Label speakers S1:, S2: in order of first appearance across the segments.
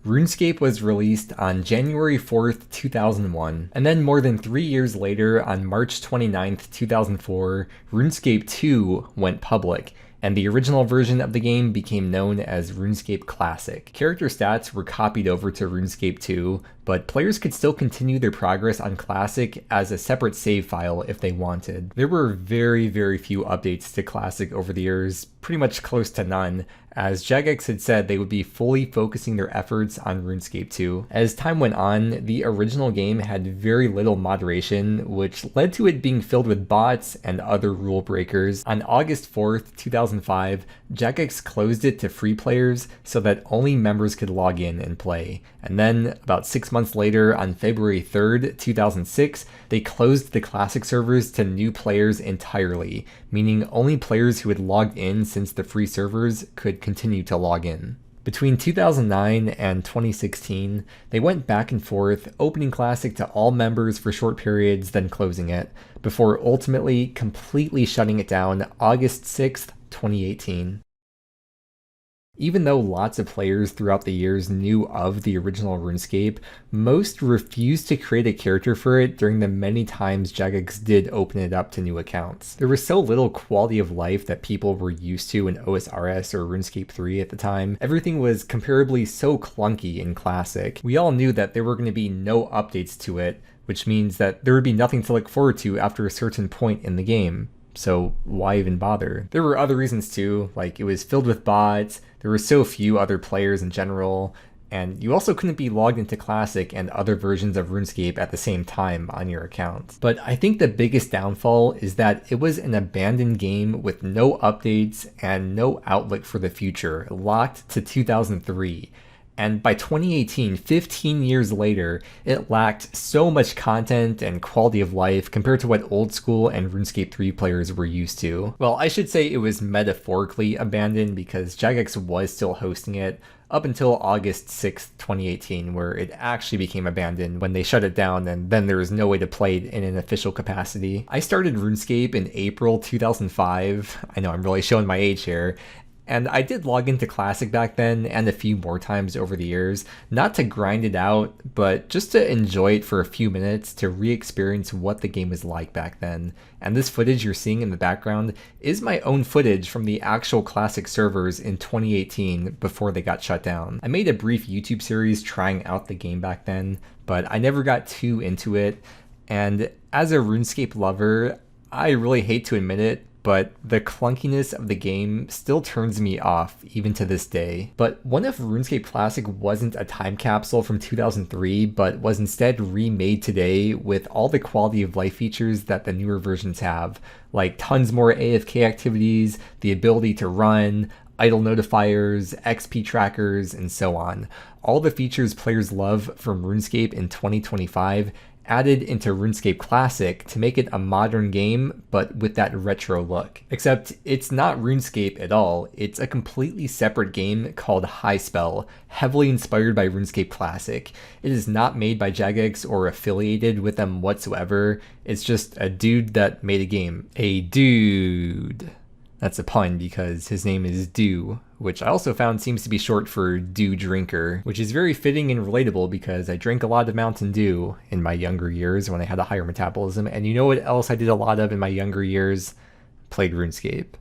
S1: RuneScape was released on January 4th, 2001, and then more than 3 years later, on March 29th, 2004, RuneScape 2 went public, and the original version of the game became known as RuneScape Classic. Character stats were copied over to RuneScape 2, but players could still continue their progress on Classic as a separate save file if they wanted. There were very few updates to Classic over the years, pretty much close to none, as Jagex had said they would be fully focusing their efforts on RuneScape 2. As time went on, the original game had very little moderation, which led to it being filled with bots and other rule breakers. On August 4th, 2005, Jagex closed it to free players so that only members could log in and play. And then, about 6 months later, on February 3rd, 2006, they closed the Classic servers to new players entirely, meaning only players who had logged in since the free servers could continue to log in. Between 2009 and 2016, they went back and forth, opening Classic to all members for short periods, then closing it, before ultimately completely shutting it down August 6th, 2018. Even though lots of players throughout the years knew of the original RuneScape, most refused to create a character for it during the many times Jagex did open it up to new accounts. There was so little quality of life that people were used to in OSRS or RuneScape 3 at the time. Everything was comparably so clunky in Classic. We all knew that there were going to be no updates to it, which means that there would be nothing to look forward to after a certain point in the game. So why even bother? There were other reasons too, like it was filled with bots, there were so few other players in general, and you also couldn't be logged into Classic and other versions of RuneScape at the same time on your account. But I think the biggest downfall is that it was an abandoned game with no updates and no outlook for the future, locked to 2003. And by 2018, 15 years later, it lacked so much content and quality of life compared to what old school and RuneScape 3 players were used to. Well, I should say it was metaphorically abandoned because Jagex was still hosting it up until August 6th, 2018, where it actually became abandoned when they shut it down, and then there was no way to play it in an official capacity. I started RuneScape in April 2005. I know I'm really showing my age here. And I did log into Classic back then and a few more times over the years, not to grind it out, but just to enjoy it for a few minutes to re-experience what the game was like back then. And this footage you're seeing in the background is my own footage from the actual Classic servers in 2018 before they got shut down. I made a brief YouTube series trying out the game back then, but I never got too into it. And as a RuneScape lover, I really hate to admit it, but the clunkiness of the game still turns me off even to this day. But what if RuneScape Classic wasn't a time capsule from 2003, but was instead remade today with all the quality of life features that the newer versions have, like tons more AFK activities, the ability to run, idle notifiers, XP trackers, and so on. All the features players love from RuneScape in 2025 added into RuneScape Classic to make it a modern game, but with that retro look. Except it's not RuneScape at all, it's a completely separate game called Highspell, heavily inspired by RuneScape Classic. It is not made by Jagex or affiliated with them whatsoever, it's just a dude that made a game. A dude. That's a pun because his name is Dew, which I also found seems to be short for Dew Drinker, which is very fitting and relatable because I drank a lot of Mountain Dew in my younger years when I had a higher metabolism, and you know what else I did a lot of in my younger years? Played RuneScape.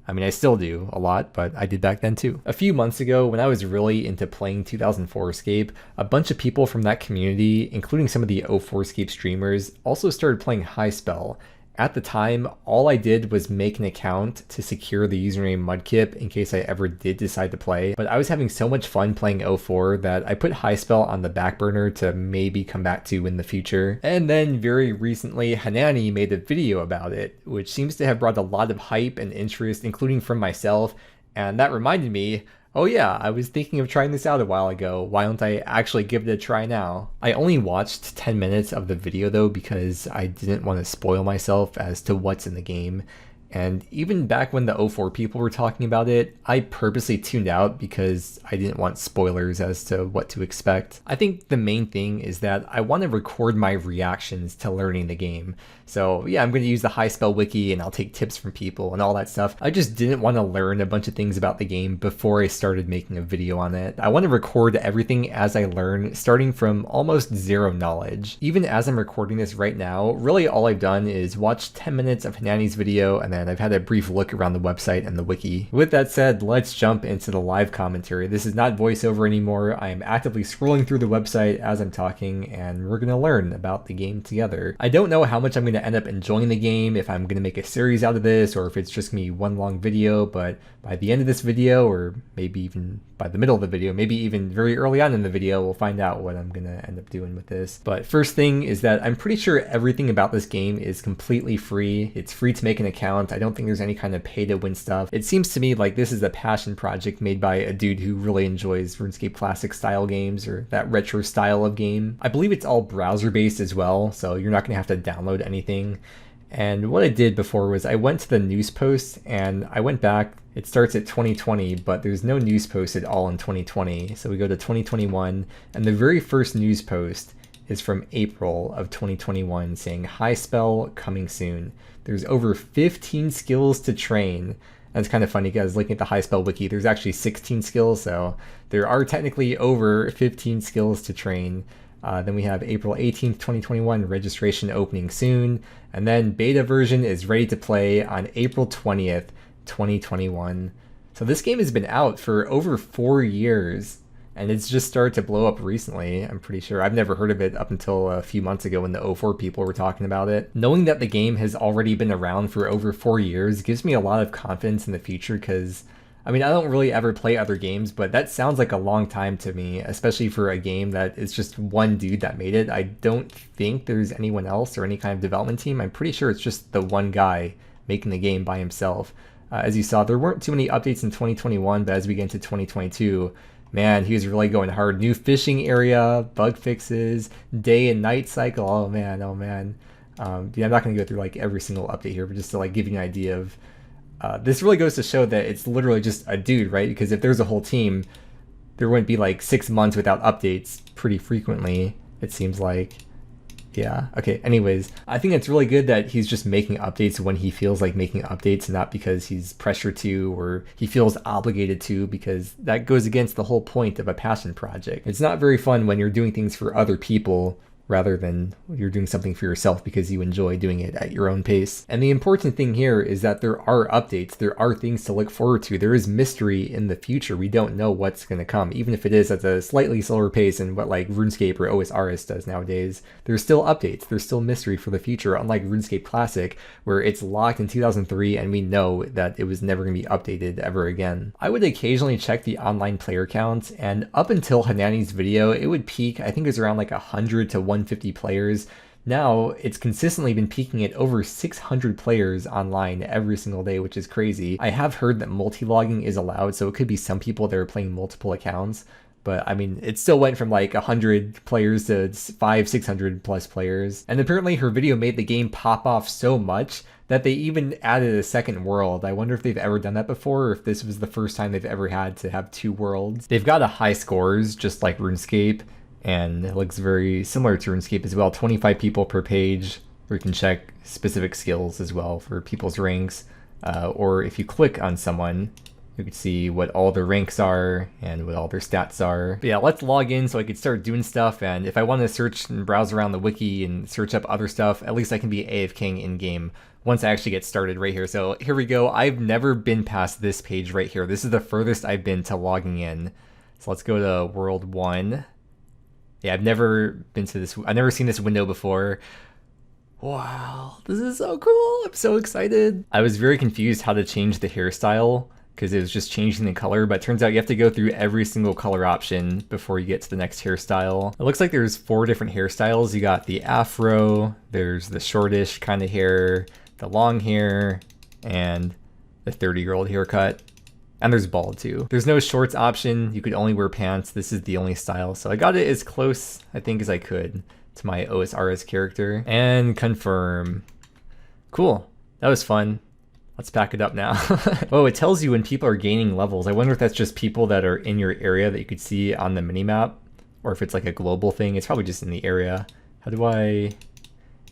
S1: I mean, I still do a lot, but I did back then too. A few months ago, when I was really into playing 2004 Escape, a bunch of people from that community, including some of the 04 Escape streamers, also started playing Highspell. At the time, all I did was make an account to secure the username Mudkip in case I ever did decide to play, but I was having so much fun playing 04 that I put Highspell on the back burner to maybe come back to in the future. And then very recently, Hanani made a video about it, which seems to have brought a lot of hype and interest, including from myself, and that reminded me, oh yeah, I was thinking of trying this out a while ago, why don't I actually give it a try now? I only watched 10 minutes of the video though because I didn't want to spoil myself as to what's in the game, And even back when the 04 people were talking about it, I purposely tuned out because I didn't want spoilers as to what to expect. I think the main thing is that I want to record my reactions to learning the game. So yeah, I'm going to use the Highspell wiki and I'll take tips from people and all that stuff. I just didn't want to learn a bunch of things about the game before I started making a video on it. I want to record everything as I learn, starting from almost zero knowledge. Even as I'm recording this right now, really all I've done is watch 10 minutes of Hanani's video and then I've had a brief look around the website and the wiki. With that said, let's jump into the live commentary. This is not voiceover anymore. I am actively scrolling through the website as I'm talking and we're going to learn about the game together. I don't know how much I'm going to end up enjoying the game, if I'm going to make a series out of this or if it's just going to be one long video, but by the end of this video, or maybe even by the middle of the video, maybe even very early on in the video, we'll find out what I'm going to end up doing with this. But first thing is that I'm pretty sure everything about this game is completely free. It's free to make an account. I don't think there's any kind of pay to win stuff. It seems to me like this is a passion project made by a dude who really enjoys RuneScape Classic style games, or that retro style of game. I believe it's all browser based as well, so you're not going to have to download anything. And what I did before was I went to the news post and I went back. It starts at 2020, but there's no news post at all in 2020. So we go to 2021 and the very first news post is from April of 2021 saying Highspell coming soon. There's over 15 skills to train. That's kind of funny because looking at the Highspell wiki, there's actually 16 skills. So there are technically over 15 skills to train. Then we have April 18th, 2021, registration opening soon. And then beta version is ready to play on April 20th, 2021. So this game has been out for over 4 years and it's just started to blow up recently, I'm pretty sure. I've never heard of it up until a few months ago when the 04 people were talking about it. Knowing that the game has already been around for over 4 years gives me a lot of confidence in the future because I mean, I don't really ever play other games, but that sounds like a long time to me, especially for a game that is just one dude that made it. I don't think there's anyone else or any kind of development team. I'm pretty sure it's just the one guy making the game by himself. As you saw, there weren't too many updates in 2021, but as we get into 2022, man, he was really going hard. New fishing area, bug fixes, day and night cycle. Oh man, oh man. Yeah, I'm not going to go through like every single update here, but just to like give you an idea of this really goes to show that it's literally just a dude, right? Because if there's a whole team, there wouldn't be like 6 months without updates pretty frequently, it seems like. Yeah, okay, anyways, I think it's really good that he's just making updates when he feels like making updates, not because he's pressured to or he feels obligated to, because that goes against the whole point of a passion project. It's not very fun when you're doing things for other people rather than you're doing something for yourself because you enjoy doing it at your own pace. And the important thing here is that there are updates, there are things to look forward to, there is mystery in the future. We don't know what's going to come, even if it is at a slightly slower pace than what like RuneScape or OSRS does nowadays. There's still updates, there's still mystery for the future, unlike RuneScape Classic, where it's locked in 2003 and we know that it was never going to be updated ever again. I would occasionally check the online player count, and up until Hanani's video, it would peak, I think it was around like 100 to 150 players. Now it's consistently been peaking at over 600 players online every single day, which is crazy. I have heard that multi-logging is allowed, so it could be some people that are playing multiple accounts, but I mean, it still went from like 100 players to 500-600 plus players. And apparently her video made the game pop off so much that they even added a second world. I wonder if they've ever done that before, or if this was the first time they've ever had to have 2 worlds. They've got a high scores, just like RuneScape, and it looks very similar to RuneScape as well. 25 people per page, where you can check specific skills as well for people's ranks. Or if you click on someone, you can see what all their ranks are and what all their stats are. But yeah, let's log in so I could start doing stuff. And if I want to search and browse around the wiki and search up other stuff, at least I can be AFKing in game once I actually get started right here. So here we go. I've never been past this page right here. This is the furthest I've been to logging in. So let's go to World 1. Yeah, I've never been to this. I've never seen this window before. Wow, this is so cool. I'm so excited. I was very confused how to change the hairstyle because it was just changing the color, but it turns out you have to go through every single color option before you get to the next hairstyle. It looks like there's 4 different hairstyles. You got the afro, there's the shortish kind of hair, the long hair, and the 30-year-old haircut. And there's bald too. There's no shorts option. You could only wear pants. This is the only style. So I got it as close, I think, as I could to my OSRS character. And confirm. Cool. That was fun. Let's pack it up now. Oh, it tells you when people are gaining levels. I wonder if that's just people that are in your area that you could see on the minimap, or if it's like a global thing. It's probably just in the area. How do I...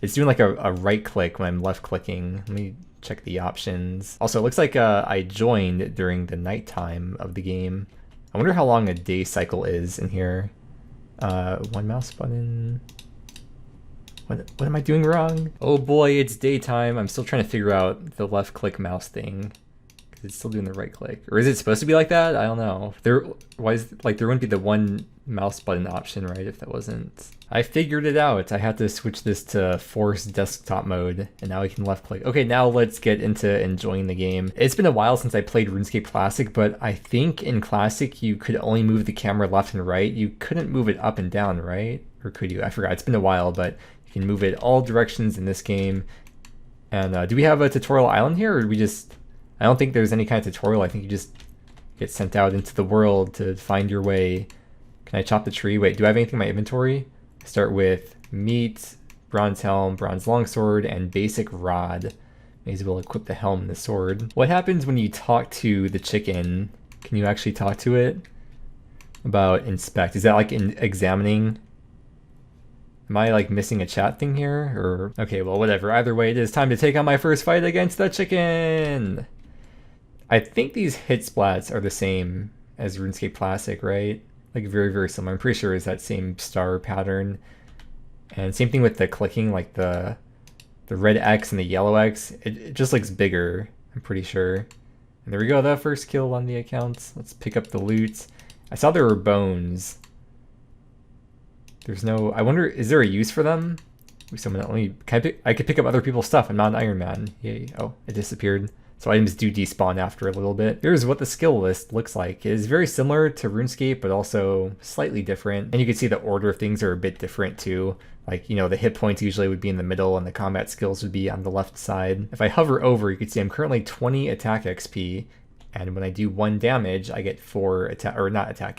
S1: It's doing like a right click when I'm left clicking. Let me check the options. Also, it looks like I joined during the nighttime of the game. I wonder how long a day cycle is in here. One mouse button. What am I doing wrong? Oh boy, it's daytime. I'm still trying to figure out the left click mouse thing. Because it's still doing the right click. Or is it supposed to be like that? I don't know. There wouldn't be the one mouse button option, right, if that wasn't... I figured it out. I had to switch this to forced desktop mode, and now I can left click. Okay, now let's get into enjoying the game. It's been a while since I played RuneScape Classic, but I think in Classic you could only move the camera left and right. You couldn't move it up and down, right? Or could you? I forgot. It's been a while, but you can move it all directions in this game. And do we have a tutorial island here, or do we just... I don't think there's any kind of tutorial. I think you just get sent out into the world to find your way. Can I chop the tree? Wait, do I have anything in my inventory? Start with meat, bronze helm, bronze longsword, and basic rod. May as well equip the helm and the sword. What happens when you talk to the chicken? Can you actually talk to it? About inspect. Is that like in examining? Am I like missing a chat thing here? Or okay, well, whatever. Either way, it is time to take on my first fight against the chicken. I think these hit splats are the same as RuneScape Classic, right? Like very, very similar. I'm pretty sure it's that same star pattern. And same thing with the clicking, like the red X and the yellow X. It just looks bigger, I'm pretty sure. And there we go, the first kill on the account. Let's pick up the loot. I saw there were bones. There's no... I wonder, is there a use for them? I could pick up other people's stuff. I'm not an Iron Man. Yay. Oh, it disappeared. So items do despawn after a little bit. Here's what the skill list looks like. It is very similar to RuneScape, but also slightly different. And you can see the order of things are a bit different too. Like, you know, the hit points usually would be in the middle and the combat skills would be on the left side. If I hover over, you can see I'm currently 20 attack XP. And when I do 1 damage, I get 4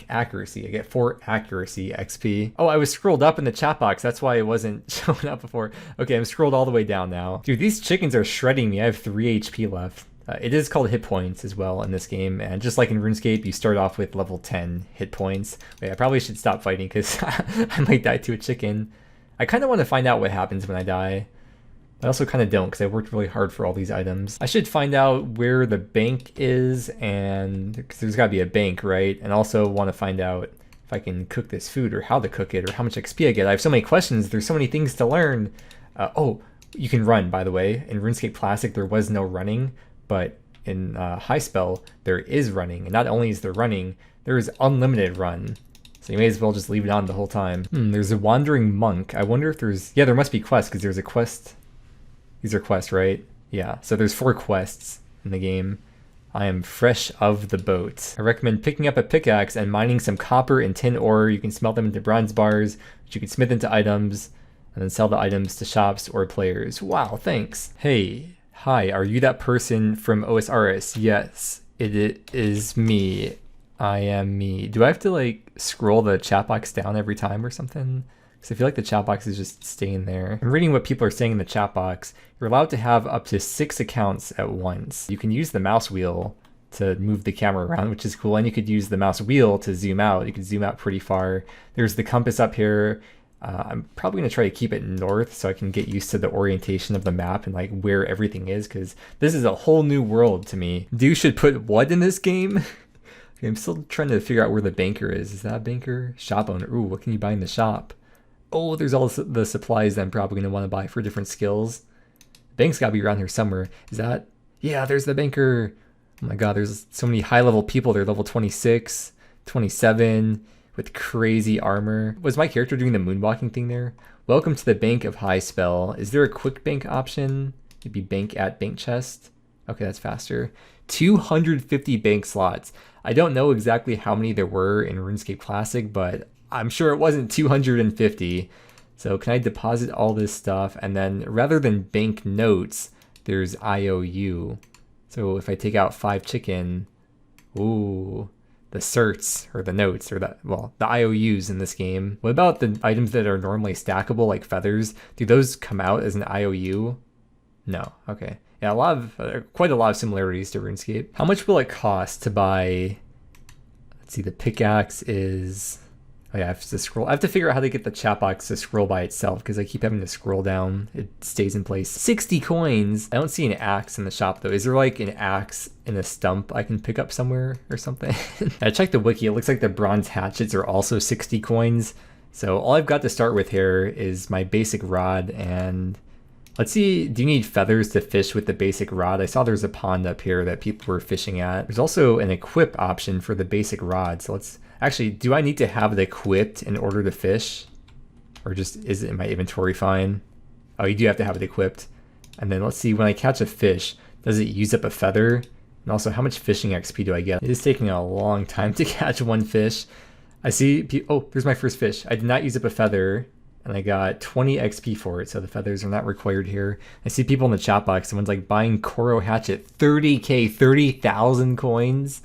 S1: accuracy. I get 4 accuracy XP. Oh, I was scrolled up in the chat box. That's why it wasn't showing up before. Okay, I'm scrolled all the way down now. Dude, these chickens are shredding me. I have 3 HP left. It is called hit points as well in this game. And just like in RuneScape, you start off with level 10 hit points. Wait, I probably should stop fighting because I might die to a chicken. I kind of want to find out what happens when I die. I also kind of don't because I worked really hard for all these items. I should find out where the bank is, and because there's got to be a bank, right? And also want to find out if I can cook this food or how to cook it or how much XP I get. I have so many questions. There's so many things to learn. Oh, you can run, by the way. In RuneScape Classic, there was no running, but in Highspell, there is running. And not only is there running, there is unlimited run. So you may as well just leave it on the whole time. There's a wandering monk. I wonder if there's... Yeah, there must be quests because there's a quest... These are quests, right? Yeah, so there's 4 quests in the game. I am fresh of the boat. I recommend picking up a pickaxe and mining some copper and tin ore. You can smelt them into bronze bars, which you can smith into items, and then sell the items to shops or players. Wow, thanks. Hey, hi, are you that person from OSRS? Yes, it is me. I am me. Do I have to like scroll the chat box down every time or something? Because I feel like the chat box is just staying there. I'm reading what people are saying in the chat box. You're allowed to have up to 6 accounts at once. You can use the mouse wheel to move the camera around, which is cool. And you could use the mouse wheel to zoom out. You can zoom out pretty far. There's the compass up here. I'm probably going to try to keep it north so I can get used to the orientation of the map and like where everything is, because this is a whole new world to me. Dude should put what in this game? Okay, I'm still trying to figure out where the banker is. Is that a banker? Shop owner. Ooh, what can you buy in the shop? Oh, there's all the supplies that I'm probably going to want to buy for different skills. Bank's got to be around here somewhere. Is that? Yeah, there's the banker. Oh my god, there's so many high-level people. They're level 26, 27, with crazy armor. Was my character doing the moonwalking thing there? Welcome to the Bank of Highspell. Is there a quick bank option? Maybe bank at bank chest? Okay, that's faster. 250 bank slots. I don't know exactly how many there were in RuneScape Classic, but I'm sure it wasn't 250. So can I deposit all this stuff? And then rather than bank notes, there's IOU. So if I take out 5 chicken, ooh, the certs or the notes or the IOUs in this game. What about the items that are normally stackable like feathers? Do those come out as an IOU? No, okay. Yeah, quite a lot of similarities to RuneScape. How much will it cost to buy? Let's see, the pickaxe is. Oh yeah, I have to scroll. I have to figure out how to get the chat box to scroll by itself because I keep having to scroll down. It stays in place. 60 coins. I don't see an axe in the shop though. Is there like an axe in a stump I can pick up somewhere or something? I checked the wiki. It looks like the bronze hatchets are also 60 coins. So all I've got to start with here is my basic rod, and let's see, do you need feathers to fish with the basic rod? I saw there's a pond up here that people were fishing at. There's also an equip option for the basic rod. So let's actually, do I need to have it equipped in order to fish? Or just is it in my inventory fine? Oh, you do have to have it equipped. And then let's see, when I catch a fish, does it use up a feather? And also, how much fishing XP do I get? It is taking a long time to catch one fish. I see, oh, there's my first fish. I did not use up a feather, and I got 20 XP for it, so the feathers are not required here. I see people in the chat box, someone's like buying Koro hatchet, 30k, 30,000 coins.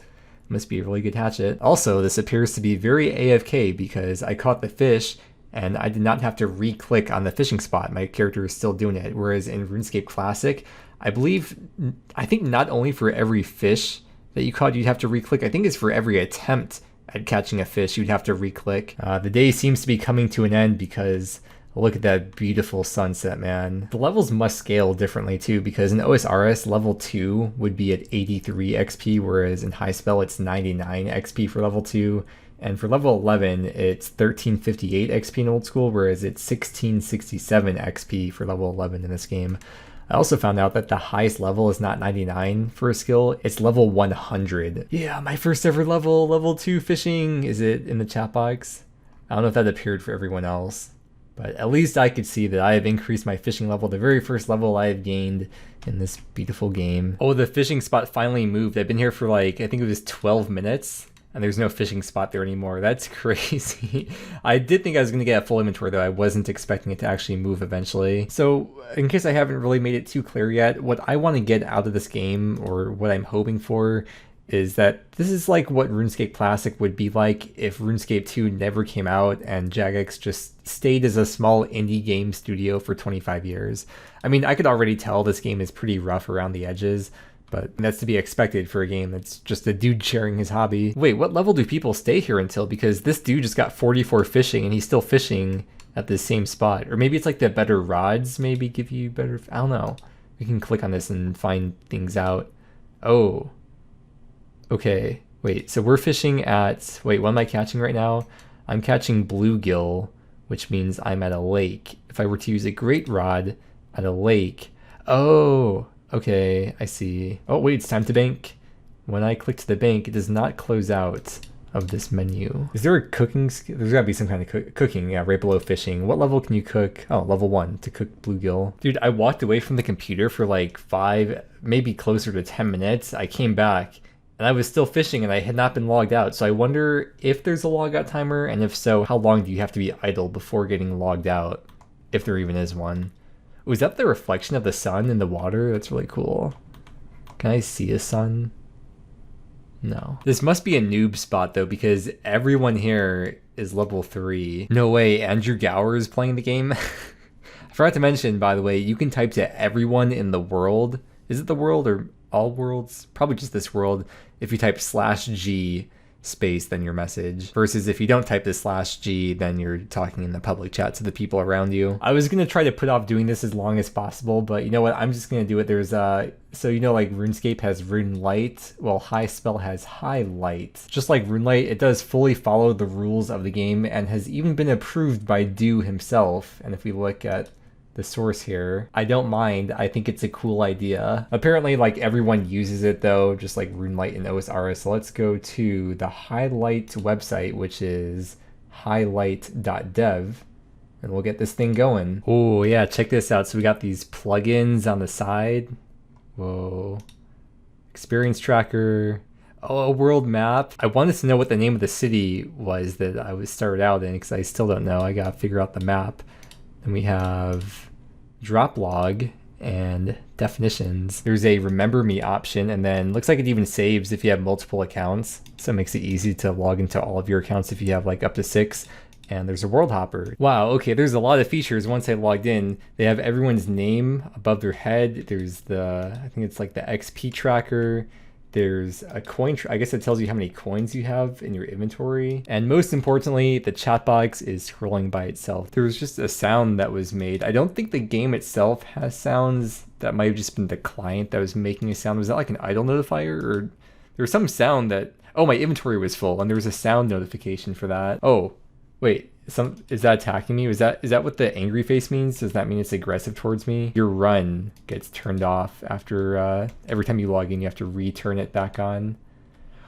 S1: Must be a really good hatchet. Also, this appears to be very AFK because I caught the fish and I did not have to re-click on the fishing spot. My character is still doing it, whereas in RuneScape Classic, I think not only for every fish that you caught you'd have to re-click, I think it's for every attempt at catching a fish you'd have to re-click. The day seems to be coming to an end because look at that beautiful sunset, man. The levels must scale differently too, because in OSRS level 2 would be at 83 XP, whereas in Highspell it's 99 XP for level 2, and for level 11 it's 1358 XP in old school, whereas it's 1667 XP for level 11 in this game. I also found out that the highest level is not 99 for a skill, it's level 100. Yeah, my first ever level 2 fishing. Is it in the chat box? I don't know if that appeared for everyone else, but at least I could see that I have increased my fishing level, the very first level I have gained in this beautiful game. Oh, the fishing spot finally moved. I've been here for like, I think it was 12 minutes. And there's no fishing spot there anymore. That's crazy. I did think I was going to get a full inventory, though. I wasn't expecting it to actually move eventually. So, in case I haven't really made it too clear yet, what I want to get out of this game, or what I'm hoping for, is that this is like what RuneScape Classic would be like if RuneScape 2 never came out and Jagex just stayed as a small indie game studio for 25 years. I mean, I could already tell this game is pretty rough around the edges, but that's to be expected for a game that's just a dude sharing his hobby. Wait, what level do people stay here until? Because this dude just got 44 fishing and he's still fishing at the same spot. Or maybe it's like the better rods maybe give you better, I don't know. We can click on this and find things out. Oh, okay. Wait, so we're fishing at, wait, what am I catching right now? I'm catching bluegill, which means I'm at a lake. If I were to use a great rod at a lake, oh, okay, I see. Oh wait, it's time to bank. When I click to the bank, it does not close out of this menu. Is there a cooking skill? There's gotta be some kind of cooking, yeah, right below fishing. What level can you cook? Oh, level 1 to cook bluegill. Dude, I walked away from the computer for like 5, maybe closer to 10 minutes. I came back and I was still fishing and I had not been logged out. So I wonder if there's a logout timer, and if so, how long do you have to be idle before getting logged out? If there even is one. Was that the reflection of the sun in the water? That's really cool. Can I see a sun? No. This must be a noob spot though, because everyone here is level 3. No way, Andrew Gower is playing the game. I forgot to mention, by the way, you can type to everyone in the world. Is it the world or all worlds? Probably just this world. If you type /G space, then your message, versus if you don't type the /G, then you're talking in the public chat to the people around you. I was gonna try to put off doing this as long as possible, but you know what, I'm just gonna do it. There's so you know, like RuneScape has Rune Light, well, Highspell has Highlight. Just like Rune Light, it does fully follow the rules of the game and has even been approved by Do himself. And if we look at the source here, I don't mind. I think it's a cool idea. Apparently, like, everyone uses it though, just like RuneLight and OSRS. So let's go to the Highlight website, which is highlight.dev, and we'll get this thing going. Oh yeah, check this out. So we got these plugins on the side. Whoa. Experience tracker. Oh, a world map. I wanted to know what the name of the city was that I was started out in, because I still don't know. I gotta figure out the map. Then we have drop log and definitions. There's a remember me option, and then looks like it even saves if you have multiple accounts. So it makes it easy to log into all of your accounts if you have like up to 6. And there's a world hopper. Wow, okay, there's a lot of features once I logged in. They have everyone's name above their head. There's the, I think it's like the XP tracker. There's a coin, I guess it tells you how many coins you have in your inventory. And most importantly, the chat box is scrolling by itself. There was just a sound that was made. I don't think the game itself has sounds. That might have just been the client that was making a sound. Was that like an idle notifier, or there was some sound that, oh, my inventory was full and there was a sound notification for that. Oh, wait. Is that attacking me? Is that what the angry face means? Does that mean it's aggressive towards me? Your run gets turned off after every time you log in. You have to return it back on.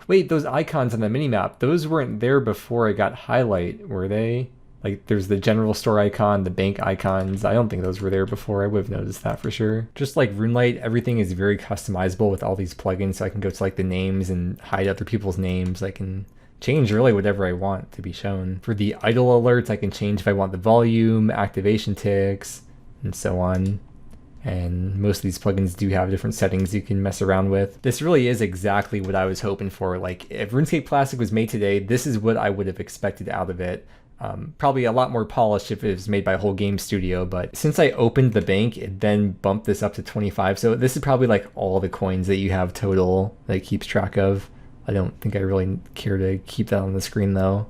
S1: Wait, those icons on the minimap, those weren't there before I got highlight, were they? Like, there's the general store icon, the bank icons. I don't think those were there before. I would have noticed that for sure. Just like RuneLite, everything is very customizable with all these plugins, so I can go to like the names and hide other people's names. I can change really whatever I want to be shown. For the idle alerts, I can change if I want the volume, activation ticks, and so on. And most of these plugins do have different settings you can mess around with. This really is exactly what I was hoping for. Like, if RuneScape Classic was made today, this is what I would have expected out of it. Probably a lot more polished if it was made by a whole game studio, but since I opened the bank, it then bumped this up to 25. So this is probably like all the coins that you have total that it keeps track of. I don't think I really care to keep that on the screen though.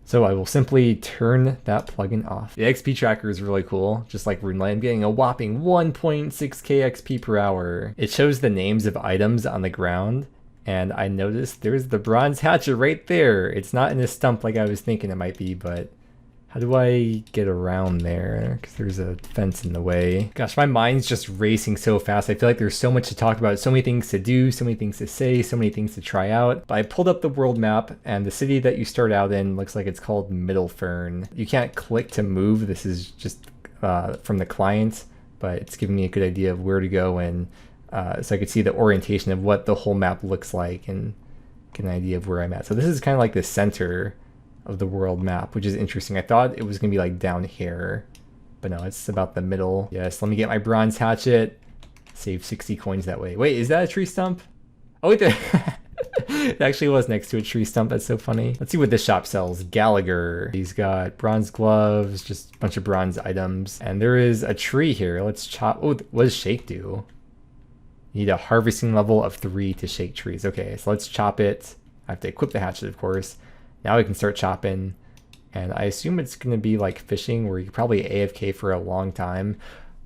S1: So I will simply turn that plugin off. The XP tracker is really cool. Just like RuneLite, I'm getting a whopping 1.6k XP per hour. It shows the names of items on the ground. And I noticed there's the bronze hatchet right there. It's not in a stump like I was thinking it might be, but how do I get around there? Because there's a fence in the way. Gosh, my mind's just racing so fast. I feel like there's so much to talk about, so many things to do, so many things to say, so many things to try out. But I pulled up the world map, and the city that you start out in looks like it's called Middlefern. You can't click to move. This is just from the client, but it's giving me a good idea of where to go, and so I could see the orientation of what the whole map looks like and get an idea of where I'm at. So this is kind of like the center of the world map, which is interesting. I thought it was gonna be like down here, but no, it's about the middle. Yes, let me get my bronze hatchet. Save 60 coins that way. Wait, is that a tree stump? Oh wait, it actually was next to a tree stump. That's so funny. Let's see what this shop sells. Gallagher. He's got bronze gloves, just a bunch of bronze items. And there is a tree here. Let's chop. Oh, what does shake do? You need a harvesting level of 3 to shake trees. Okay, so let's chop it. I have to equip the hatchet, of course. Now we can start chopping, and I assume it's going to be like fishing where you could probably AFK for a long time.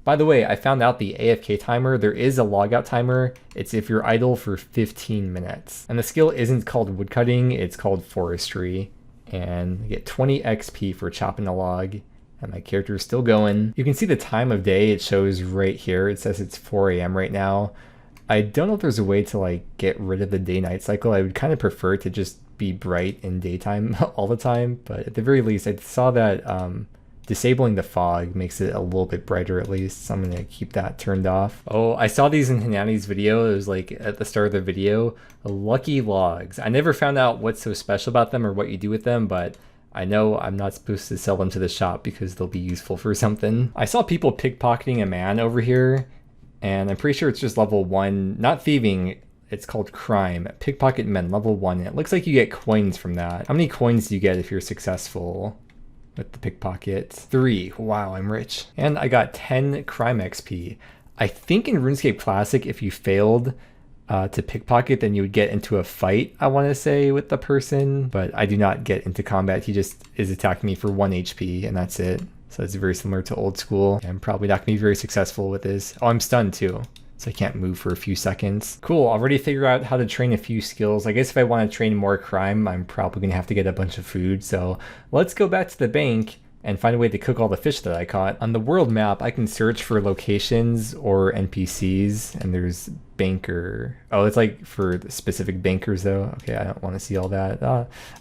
S1: By the way, I found out the AFK timer, there is a logout timer. It's if you're idle for 15 minutes. And the skill isn't called woodcutting, it's called forestry. And I get 20 XP for chopping a log, and my character is still going. You can see the time of day, it shows right here. It says it's 4 a.m. right now. I don't know if there's a way to like get rid of the day-night cycle. I would kind of prefer to just be bright in daytime all the time, but at the very least I saw that disabling the fog makes it a little bit brighter at least, so I'm gonna keep that turned off. Oh, I saw these in Hanani's video. It was like at the start of the video, lucky logs. I never found out what's so special about them or what you do with them, but I know I'm not supposed to sell them to the shop because they'll be useful for something. I saw people pickpocketing a man over here, and I'm pretty sure it's just level 1, not thieving. It's called crime. Pickpocket men, level 1. And it looks like you get coins from that. How many coins do you get if you're successful with the pickpocket? 3. Wow, I'm rich. And I got 10 crime XP. I think in RuneScape Classic, if you failed to pickpocket, then you would get into a fight, I want to say, with the person. But I do not get into combat. He just is attacking me for 1 HP, and that's it. So it's very similar to old school. I'm probably not going to be very successful with this. Oh, I'm stunned too, so I can't move for a few seconds. Cool, already figured out how to train a few skills. I guess if I want to train more crime, I'm probably going to have to get a bunch of food. So let's go back to the bank and find a way to cook all the fish that I caught. On the world map, I can search for locations or NPCs, and there's banker. Oh, it's like for specific bankers though. Okay, I don't want to see all that.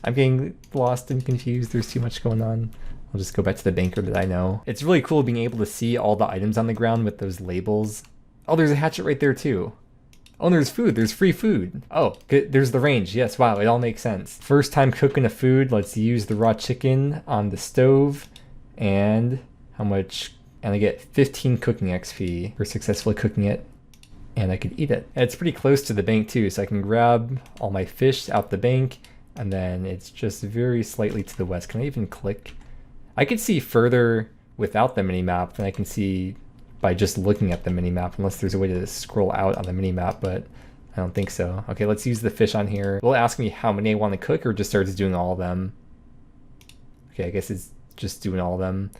S1: I'm getting lost and confused. There's too much going on. I'll just go back to the banker that I know. It's really cool being able to see all the items on the ground with those labels. Oh, there's a hatchet right there too. Oh, and there's food. There's free food. Oh, there's the range. Yes, wow, it all makes sense. First time cooking a food. Let's use the raw chicken on the stove. And how much? And I get 15 cooking XP for successfully cooking it. And I could eat it. And it's pretty close to the bank too, so I can grab all my fish out the bank. And then it's just very slightly to the west. Can I even click? I could see further without the minimap than I can see by just looking at the minimap, unless there's a way to scroll out on the minimap, but I don't think so. Okay, let's use the fish on here. Will it ask me how many I want to cook, or just starts doing all of them? Okay, I guess it's just doing all of them.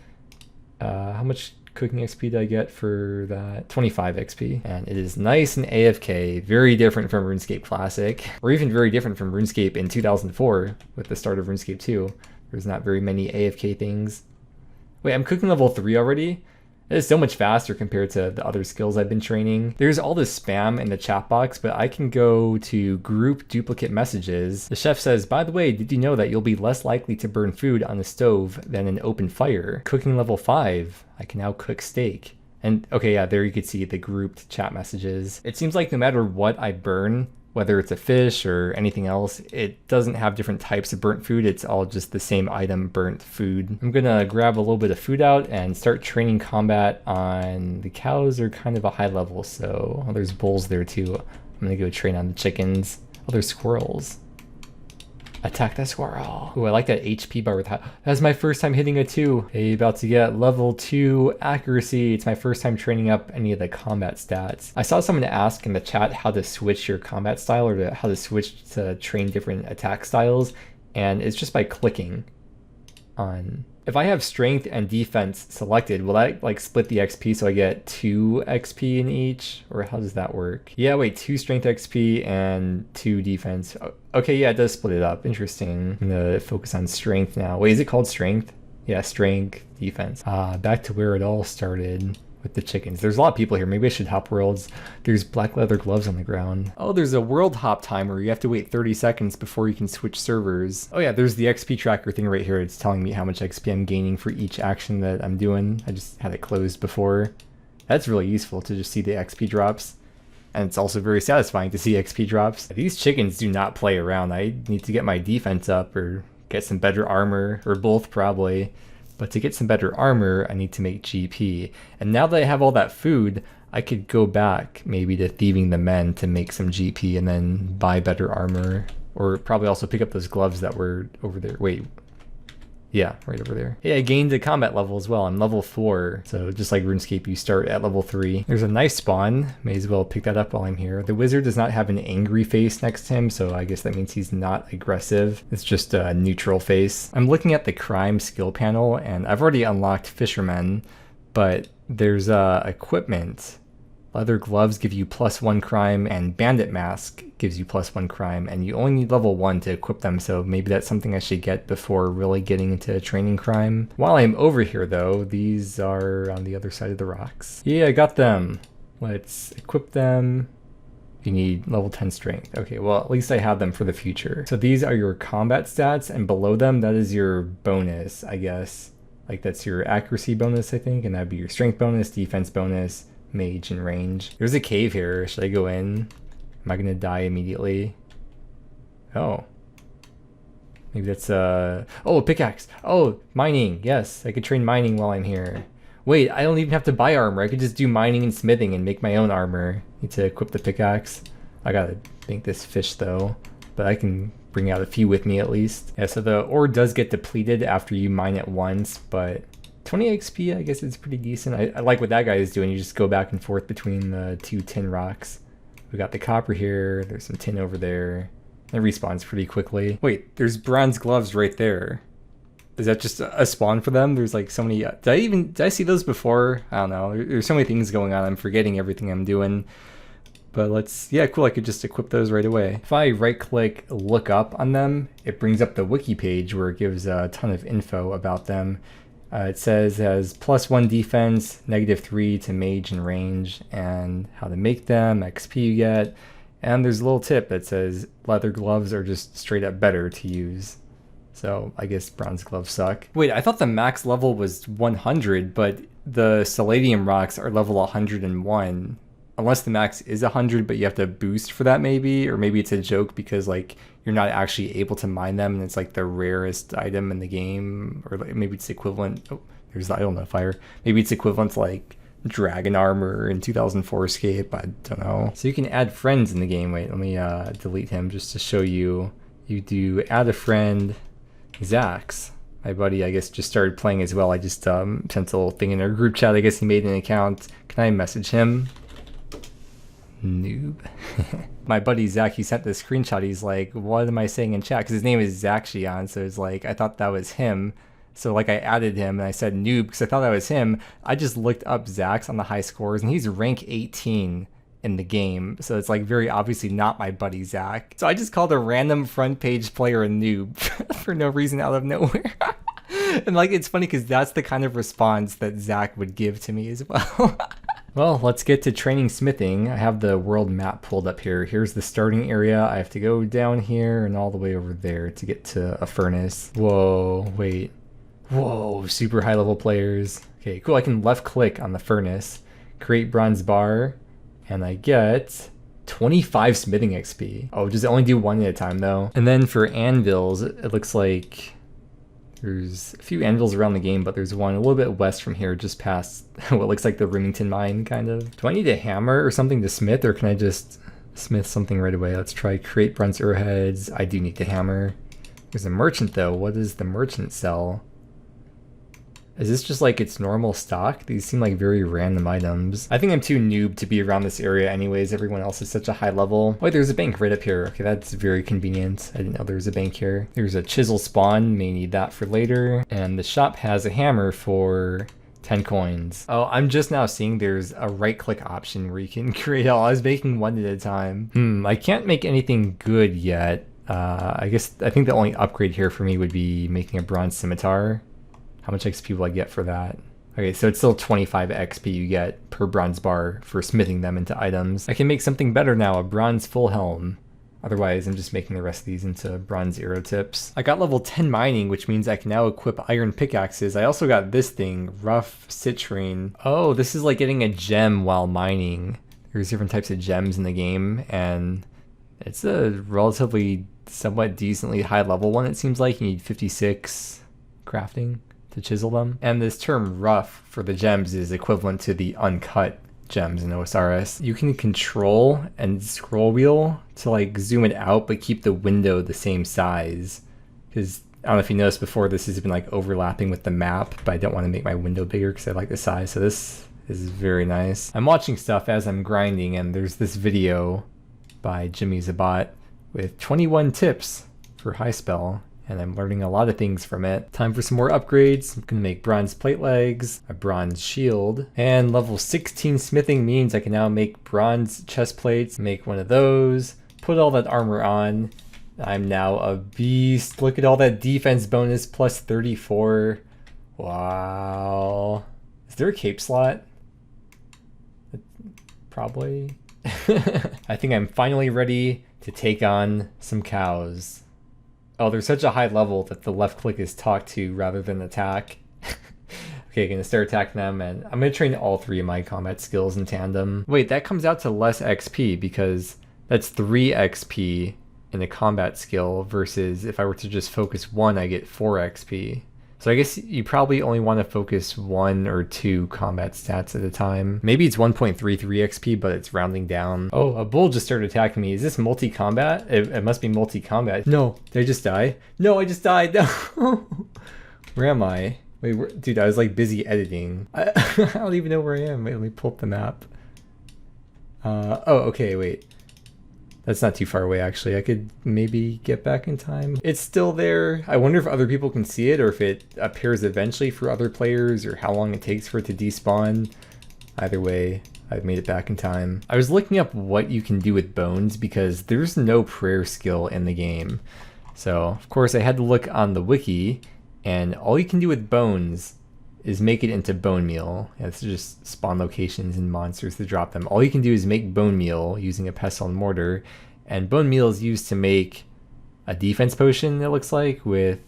S1: How much cooking XP did I get for that? 25 XP. And it is nice and AFK, very different from RuneScape Classic, or even very different from RuneScape in 2004 with the start of RuneScape 2. There's not very many AFK things. Wait, I'm cooking level 3 already? It is so much faster compared to the other skills I've been training. There's all this spam in the chat box, but I can go to group duplicate messages. The chef says, by the way, did you know that you'll be less likely to burn food on the stove than an open fire? Cooking level 5, I can now cook steak. And okay, yeah, there you could see the grouped chat messages. It seems like no matter what I burn, whether it's a fish or anything else, it doesn't have different types of burnt food. It's all just the same item, burnt food. I'm gonna grab a little bit of food out and start training combat on the cows. Are kind of a high level, so there's bulls there too. I'm gonna go train on the chickens. Oh, there's squirrels. Attack the squirrel. Ooh, I like that HP bar with that. That's my first time hitting a 2. Hey, about to get level 2 accuracy. It's my first time training up any of the combat stats. I saw someone ask in the chat how to switch your combat style, or how to switch to train different attack styles, and it's just by clicking on... If I have strength and defense selected, will that like split the XP so I get 2 XP in each? Or how does that work? Yeah, wait, 2 strength XP and 2 defense. Okay, yeah, it does split it up. Interesting. I'm gonna focus on strength now. Wait, is it called strength? Yeah, strength, defense. Back to where it all started with the chickens. There's a lot of people here. Maybe I should hop worlds. There's black leather gloves on the ground. Oh, there's a world hop timer. You have to wait 30 seconds before you can switch servers. Oh yeah, there's the XP tracker thing right here. It's telling me how much XP I'm gaining for each action that I'm doing. I just had it closed before. That's really useful to just see the XP drops. And it's also very satisfying to see XP drops. These chickens do not play around. I need to get my defense up or get some better armor, or both probably. But to get some better armor, I need to make GP. And now that I have all that food, I could go back maybe to thieving the men to make some GP and then buy better armor. Or probably also pick up those gloves that were over there. Wait. Yeah, right over there. Hey, I gained a combat level as well. I'm level 4. So just like RuneScape, you start at level 3. There's a nice spawn. May as well pick that up while I'm here. The wizard does not have an angry face next to him, so I guess that means he's not aggressive. It's just a neutral face. I'm looking at the crime skill panel, and I've already unlocked fishermen, but there's equipment. Leather gloves give you +1 crime, and bandit mask gives you +1 crime, and you only need level 1 to equip them, so maybe that's something I should get before really getting into training crime. While I'm over here though, these are on the other side of the rocks. Yeah, I got them. Let's equip them. You need level 10 strength. Okay, well at least I have them for the future. So these are your combat stats, and below them that is your bonus, I guess. Like that's your accuracy bonus, I think, and that'd be your strength bonus, defense bonus, mage, and range. There's a cave here. Should I go in? Am I gonna die immediately? Oh. Maybe that's oh, a pickaxe. Oh, mining. Yes, I could train mining while I'm here. Wait, I don't even have to buy armor. I could just do mining and smithing and make my own armor. Need to equip the pickaxe. I gotta make this fish though, but I can bring out a few with me at least. Yeah, so the ore does get depleted after you mine it once, but 20 XP, I guess it's pretty decent. I like what that guy is doing. You just go back and forth between the 2 tin rocks. We got the copper here. There's some tin over there. It respawns pretty quickly. Wait, there's bronze gloves right there. Is that just a spawn for them? There's like so many... Did I see those before? I don't know. There's so many things going on. I'm forgetting everything I'm doing. But let's... Yeah, cool. I could just equip those right away. If I right-click look up on them, it brings up the wiki page where it gives a ton of info about them. It says it has +1 defense, -3 to mage and range, and how to make them, XP you get. And there's a little tip that says leather gloves are just straight up better to use. So I guess bronze gloves suck. Wait, I thought the max level was 100, but the Palladium rocks are level 101. Unless the max is 100, but you have to boost for that maybe, or maybe it's a joke because like you're not actually able to mine them and it's like the rarest item in the game, or like, maybe it's equivalent. Oh, there's the idle fire. Maybe it's equivalent to like dragon armor in 2004 Escape. I don't know. So you can add friends in the game. Wait, let me delete him just to show you. You do add a friend, Zax. My buddy, I guess, just started playing as well. I just sent a little thing in our group chat. I guess he made an account. Can I message him? Noob. My buddy Zach, he sent this screenshot. He's like, what am I saying in chat? Because his name is Zaxion, so it's like, I thought that was him. So like I added him and I said noob because I thought that was him. I just looked up Zach's on the high scores and he's rank 18 in the game. So it's like very obviously not my buddy Zach. So I just called a random front page player a noob for no reason out of nowhere. And like, it's funny because that's the kind of response that Zach would give to me as well. Well, let's get to training smithing. I have the world map pulled up here. Here's the starting area. I have to go down here and all the way over there to get to a furnace. Whoa, wait. Whoa, super high level players. Okay, cool. I can left click on the furnace, create bronze bar, and I get 25 smithing XP. Oh, does it only do one at a time though? And then for anvils, it looks like there's a few anvils around the game, but there's one a little bit west from here, just past what looks like the Remington mine, kind of. Do I need a hammer or something to smith, or can I just smith something right away? Let's try create bronze arrowheads. I do need the hammer. There's a merchant though. What does the merchant sell? Is this just like its normal stock? These seem like very random items. I think I'm too noob to be around this area anyways. Everyone else is such a high level. Wait, there's a bank right up here. Okay, that's very convenient. I didn't know there was a bank here. There's a chisel spawn. May need that for later. And the shop has a hammer for 10 coins. Oh, I'm just now seeing there's a right click option where you can create all. I was making one at a time. I can't make anything good yet. I think the only upgrade here for me would be making a bronze scimitar. How much XP will I get for that? Okay, so it's still 25 XP you get per bronze bar for smithing them into items. I can make something better now, a bronze full helm. Otherwise, I'm just making the rest of these into bronze arrow tips. I got level 10 mining, which means I can now equip iron pickaxes. I also got this thing, rough citrine. Oh, this is like getting a gem while mining. There's different types of gems in the game, and it's a relatively somewhat decently high level one, it seems like. You need 56 crafting to chisel them. And this term rough for the gems is equivalent to the uncut gems in OSRS. You can control and scroll wheel to like zoom it out but keep the window the same size. Because I don't know if you noticed before, this has been like overlapping with the map, but I don't want to make my window bigger because I like the size. So this is very nice. I'm watching stuff as I'm grinding, and there's this video by Jimmy Zabat with 21 tips for Highspell. And I'm learning a lot of things from it. Time for some more upgrades. I'm gonna make bronze plate legs, a bronze shield, and level 16 smithing means I can now make bronze chest plates, make one of those, put all that armor on. I'm now a beast. Look at all that defense bonus plus 34. Wow. Is there a cape slot? Probably. I think I'm finally ready to take on some cows. Oh, they're such a high level that the left click is talk to rather than attack. Okay, gonna start attacking them, and I'm gonna train all three of my combat skills in tandem. Wait, that comes out to less XP because that's 3 XP in a combat skill versus if I were to just focus one, I get 4 XP. So I guess you probably only want to focus 1 or 2 combat stats at a time. Maybe it's 1.33 XP, but it's rounding down. Oh, a bull just started attacking me. Is this multi-combat? It must be multi-combat. No, did I just die? No, I just died. No. Where am I? Wait, dude, I was like busy editing. I don't even know where I am. Wait, let me pull up the map. Oh, okay, wait. That's not too far away, actually. I could maybe get back in time. It's still there. I wonder if other people can see it or if it appears eventually for other players or how long it takes for it to despawn. Either way, I've made it back in time. I was looking up what you can do with bones because there's no prayer skill in the game. So, of course, I had to look on the wiki, and all you can do with bones is make it into bone meal. Yeah, it's just spawn locations and monsters to drop them. All you can do is make bone meal using a pestle and mortar, and bone meal is used to make a defense potion, it looks like, with...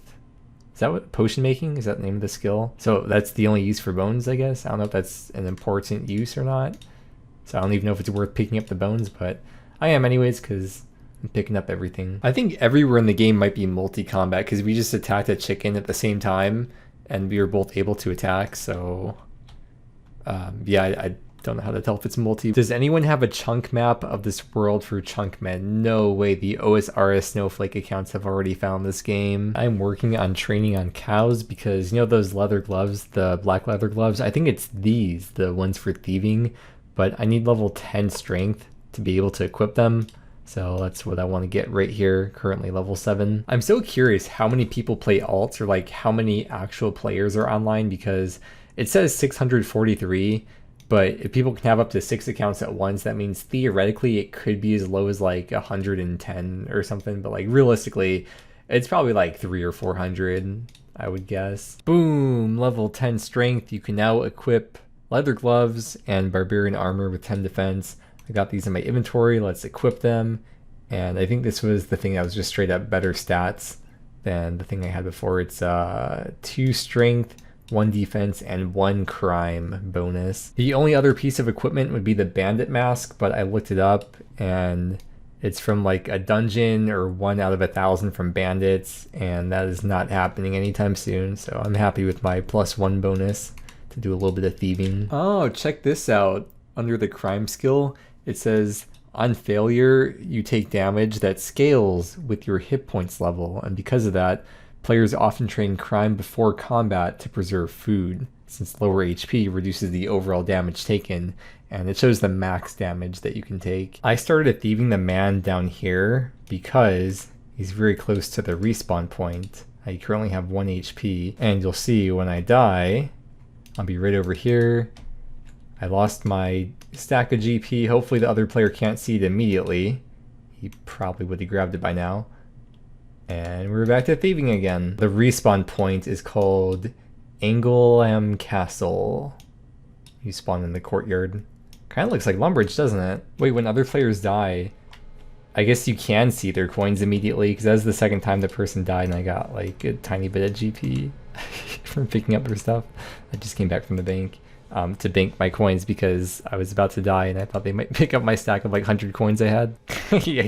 S1: Is that what potion making? Is that the name of the skill? So that's the only use for bones, I guess. I don't know if that's an important use or not. So I don't even know if it's worth picking up the bones, but I am anyways, because I'm picking up everything. I think everywhere in the game might be multi-combat, because we just attacked a chicken at the same time, and we were both able to attack, so yeah, I Don't know how to tell if it's multi. Does anyone have a chunk map of this world for Chunkmen? No way, the OSRS Snowflake accounts have already found this game. I'm working on training on cows because, you know those leather gloves, the black leather gloves? I think it's these, the ones for thieving, but I need level 10 strength to be able to equip them. So that's what I want to get right here, currently level 7. I'm so curious how many people play alts, or like how many actual players are online, because it says 643, but if people can have up to 6 accounts at once, that means theoretically it could be as low as like 110 or something, but like realistically, it's probably like 300 or 400, I would guess. Boom, level 10 strength. You can now equip leather gloves and barbarian armor with 10 defense. I got these in my inventory, let's equip them. And I think this was the thing that was just straight up better stats than the thing I had before. It's 2 strength, 1 defense, and 1 crime bonus. The only other piece of equipment would be the bandit mask, but I looked it up and it's from like a dungeon or 1 out of 1,000 from bandits, and that is not happening anytime soon. So I'm happy with my +1 bonus to do a little bit of thieving. Oh, check this out. Under the crime skill, it says on failure, you take damage that scales with your hit points level. And because of that, players often train crime before combat to preserve food, since lower HP reduces the overall damage taken, and it shows the max damage that you can take. I started thieving the man down here because he's very close to the respawn point. I currently have 1 HP, and you'll see when I die, I'll be right over here. I lost my stack of GP. Hopefully the other player can't see it immediately. He probably would have grabbed it by now. And we're back to thieving again. The respawn point is called Angleham Castle. You spawn in the courtyard. Kind of looks like Lumbridge, doesn't it? Wait, when other players die, I guess you can see their coins immediately, because that's the second time the person died and I got like a tiny bit of GP from picking up their stuff. I just came back from the bank to bank my coins because I was about to die and I thought they might pick up my stack of like 100 coins I had. Yeah,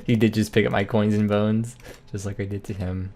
S1: he did just pick up my coins and bones, just like I did to him.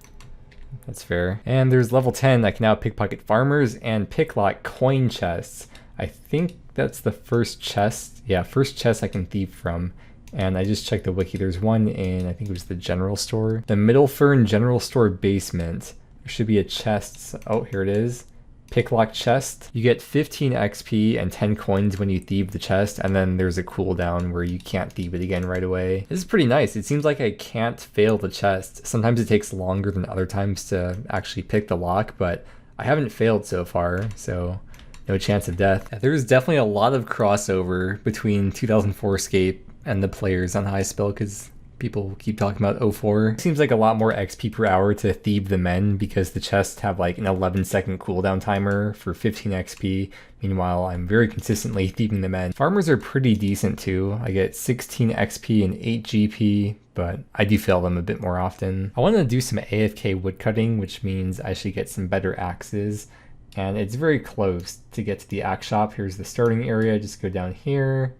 S1: That's fair. And there's level 10. I can now pickpocket farmers and picklock coin chests. I think that's the first chest. Yeah, first chest I can thieve from. And I just checked the wiki. There's one in, I think it was the general store. The Middle Fern general store basement. There should be a chest. Oh, here it is. Picklock chest. You get 15 XP and 10 coins when you thieve the chest, and then there's a cooldown where you can't thieve it again right away. This is pretty nice. It seems like I can't fail the chest. Sometimes it takes longer than other times to actually pick the lock, but I haven't failed so far, so no chance of death. There's definitely a lot of crossover between 2004 Escape and the players on Highspell, because people keep talking about 04. It seems like a lot more XP per hour to thieve the men because the chests have like an 11-second cooldown timer for 15 XP. Meanwhile, I'm very consistently thieving the men. Farmers are pretty decent too. I get 16 XP and 8 GP, but I do fail them a bit more often. I want to do some AFK woodcutting, which means I should get some better axes. And it's very close to get to the axe shop. Here's the starting area. Just go down here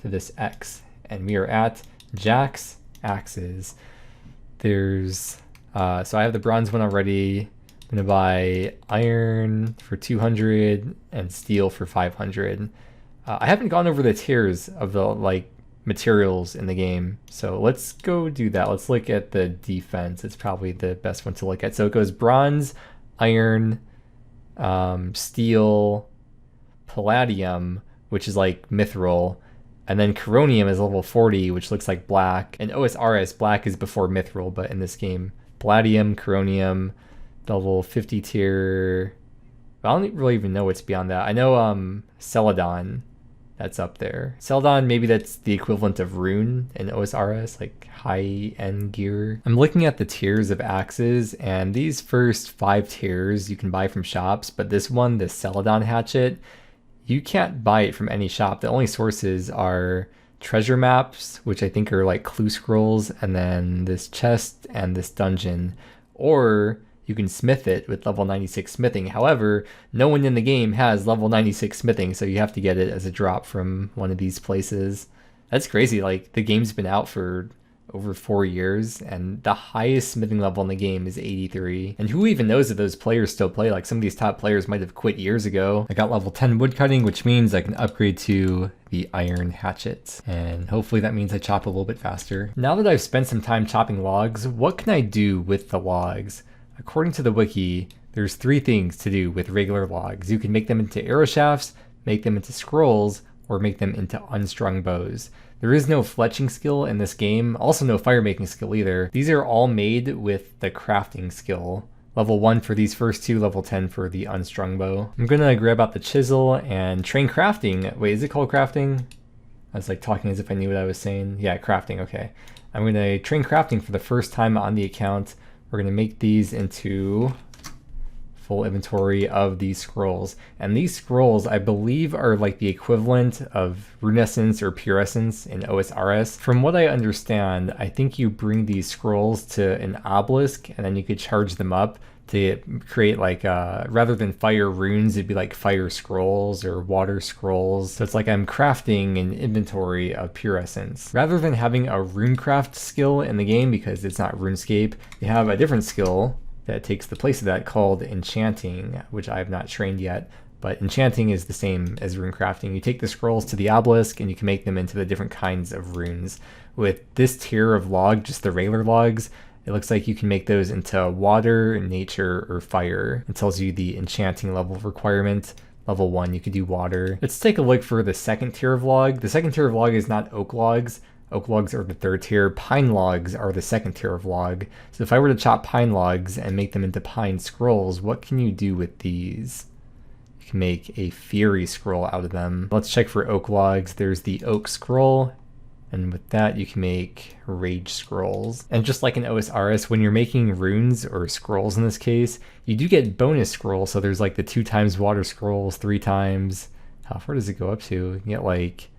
S1: to this X, and we are at Jack's Axes. There's so I have the bronze one already. I'm gonna buy iron for 200 and steel for 500. I haven't gone over the tiers of the like materials in the game, so let's go do that. Let's look at the defense. It's probably the best one to look at. So it goes bronze, iron, steel, palladium, which is like mithril, and then coronium is level 40, which looks like black. And OSRS, black is before mithril, but in this game, palladium, coronium, level 50 tier. I don't really even know what's beyond that. I know Celadon, that's up there. Celadon, maybe that's the equivalent of rune in OSRS, like high-end gear. I'm looking at the tiers of axes, and these first 5 tiers you can buy from shops, but this one, the Celadon hatchet, you can't buy it from any shop. The only sources are treasure maps, which I think are like clue scrolls, and then this chest and this dungeon, or you can smith it with level 96 smithing. However, no one in the game has level 96 smithing, so you have to get it as a drop from one of these places. That's crazy. Like, the game's been out for over 4 years, and the highest smithing level in the game is 83. And who even knows if those players still play? Like, some of these top players might have quit years ago. I got level 10 woodcutting, which means I can upgrade to the iron hatchet, and hopefully that means I chop a little bit faster. Now that I've spent some time chopping logs, what can I do with the logs? According to the wiki, there's 3 things to do with regular logs. You can make them into arrow shafts, make them into scrolls, or make them into unstrung bows. There is no fletching skill in this game, also no fire making skill either. These are all made with the crafting skill. Level 1 for these first 2, level 10 for the unstrung bow. I'm gonna grab out the chisel and train crafting. Wait, is it called crafting? I was like talking as if I knew what I was saying. Yeah, crafting, okay. I'm gonna train crafting for the first time on the account. We're gonna make these into full inventory of these scrolls. And these scrolls, I believe, are like the equivalent of Runescence or Pure Essence in OSRS. From what I understand, I think you bring these scrolls to an obelisk and then you could charge them up to create like, rather than fire runes, it'd be like fire scrolls or water scrolls. So it's like I'm crafting an inventory of Pure Essence. Rather than having a runecraft skill in the game, because it's not RuneScape, you have a different skill that takes the place of that called enchanting, which I have not trained yet. But enchanting is the same as rune crafting. You take the scrolls to the obelisk and you can make them into the different kinds of runes. With this tier of log, just the regular logs, it looks like you can make those into water, nature, or fire. It tells you the enchanting level requirement. Level 1, you could do water. Let's take a look for the second tier of log. The second tier of log is not oak logs. Oak logs are the third tier. Pine logs are the second tier of log. So if I were to chop pine logs and make them into pine scrolls, what can you do with these? You can make a fury scroll out of them. Let's check for oak logs. There's the oak scroll, and with that you can make rage scrolls. And just like in OSRS, when you're making runes or scrolls in this case, you do get bonus scrolls. So there's like the 2 times water scrolls, 3 times. How far does it go up to? You can get like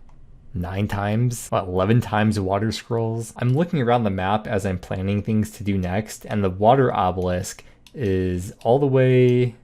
S1: 9 times, 11 times water scrolls. I'm looking around the map as I'm planning things to do next, and the water obelisk is all the way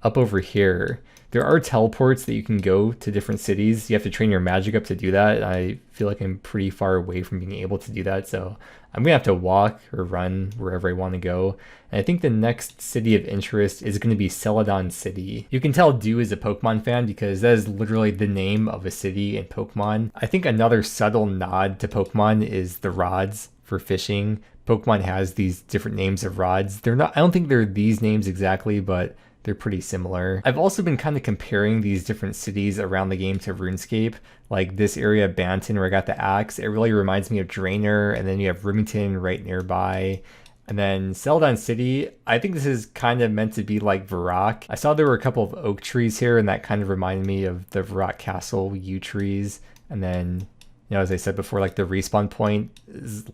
S1: up over here. There are teleports that you can go to different cities. You have to train your magic up to do that. I feel like I'm pretty far away from being able to do that, so I'm gonna have to walk or run wherever I want to go. And I think the next city of interest is going to be Celadon City. You can tell Dew is a Pokemon fan because that is literally the name of a city in Pokemon. I think another subtle nod to Pokemon is the rods for fishing. Pokemon has these different names of rods. They're not, I don't think they're these names exactly, but they're pretty similar. I've also been kind of comparing these different cities around the game to RuneScape. Like this area, Banton, where I got the axe, it really reminds me of Draenor, and then you have Remington right nearby. And then Celadon City, I think this is kind of meant to be like Varrock. I saw there were a couple of oak trees here, and that kind of reminded me of the Varrock Castle yew trees. And then, you know, as I said before, like the respawn point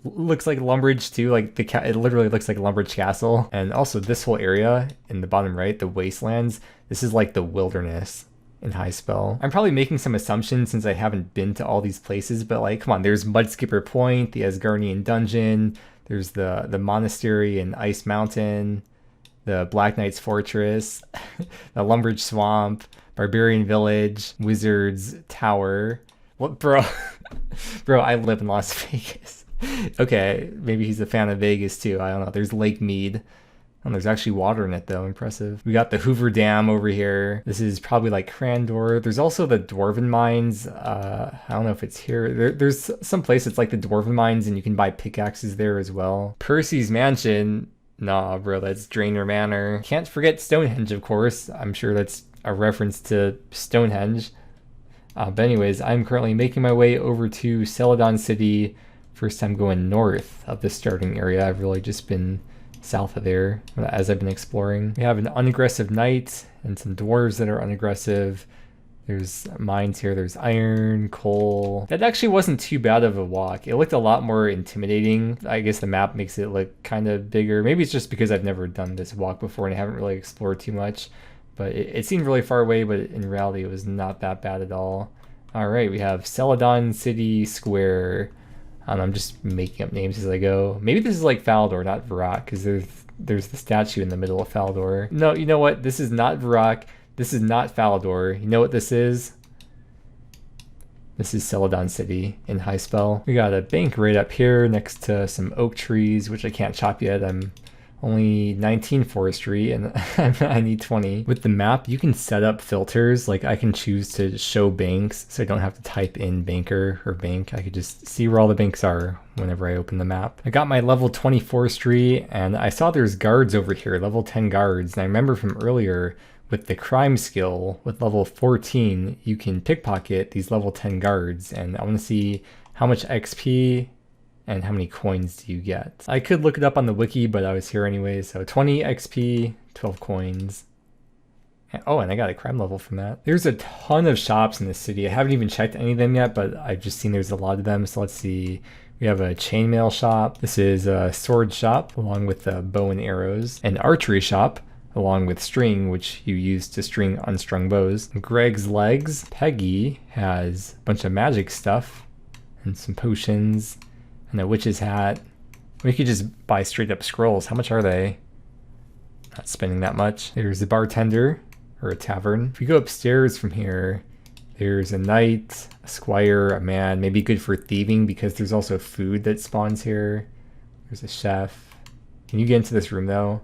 S1: looks like Lumbridge too. Like it literally looks like Lumbridge Castle. And also this whole area in the bottom right, the wastelands, this is like the wilderness in Highspell. I'm probably making some assumptions since I haven't been to all these places, but like, come on, there's Mudskipper Point, the Asgardian Dungeon, there's the monastery in Ice Mountain, the Black Knight's Fortress, the Lumbridge Swamp, Barbarian Village, Wizard's Tower. What, bro? Bro, I live in Las Vegas. Okay, maybe he's a fan of Vegas too. I don't know. There's Lake Mead. Oh, there's actually water in it though. Impressive. We got the Hoover Dam over here. This is probably like Crandor. There's also the Dwarven Mines. I don't know if it's here. There's some place it's like the Dwarven Mines, and you can buy pickaxes there as well. Percy's Mansion. Nah, bro, that's Draenor Manor. Can't forget Stonehenge, of course. I'm sure that's a reference to Stonehenge. But anyways, I'm currently making my way over to Celadon City. First time going north of the starting area. I've really just been south of there as I've been exploring. We have an unaggressive knight and some dwarves that are unaggressive. There's mines here. There's iron, coal. That actually wasn't too bad of a walk. It looked a lot more intimidating. I guess the map makes it look kind of bigger. Maybe it's just because I've never done this walk before and I haven't really explored too much. But it seemed really far away, but in reality it was not that bad at all. All right, we have Celadon City Square. I don't know, I'm just making up names as I go. Maybe this is like Falador, not Varrock, because there's the statue in the middle of Falador. No, you know what? This is not Varrock. This is not Falador. You know what this is? This is Celadon City in Highspell. We got a bank right up here next to some oak trees, which I can't chop yet. I'm only 19 forestry and I need 20. With the map, you can set up filters. Like I can choose to show banks so I don't have to type in banker or bank. I could just see where all the banks are whenever I open the map. I got my level 20 forestry and I saw there's guards over here, level 10 guards. And I remember from earlier with the crime skill with level 14, you can pickpocket these level 10 guards. And I want to see how much XP and how many coins do you get. I could look it up on the wiki, but I was here anyway. So 20 XP, 12 coins. Oh, and I got a crime level from that. There's a ton of shops in this city. I haven't even checked any of them yet, but I've just seen there's a lot of them. So let's see. We have a chainmail shop. This is a sword shop along with bow and arrows. An archery shop along with string, which you use to string unstrung bows. Greg's Legs. Peggy has a bunch of magic stuff and some potions. And a witch's hat. We could just buy straight up scrolls. How much are they? Not spending that much. There's a bartender or a tavern. If we go upstairs from here, there's a knight, a squire, a man, maybe good for thieving because there's also food that spawns here. There's a chef. Can you get into this room though?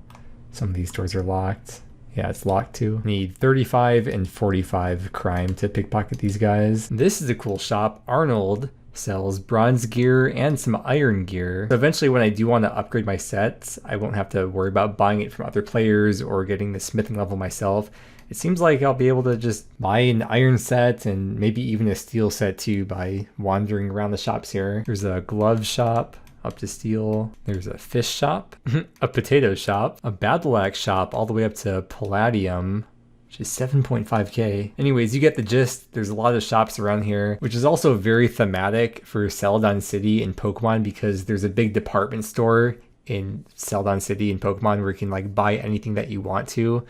S1: Some of these doors are locked. Yeah, it's locked too. Need 35 and 45 crime to pickpocket these guys. This is a cool shop. Arnold sells bronze gear and some iron gear. So eventually when I do want to upgrade my sets, I won't have to worry about buying it from other players or getting the smithing level myself. It seems like I'll be able to just buy an iron set and maybe even a steel set too by wandering around the shops here. There's a glove shop up to steel. There's a fish shop, a potato shop, a battle axe shop all the way up to palladium, which is 7.5k. Anyways, you get the gist. There's a lot of shops around here, which is also very thematic for Celadon City in Pokemon because there's a big department store in Celadon City in Pokemon where you can like buy anything that you want to.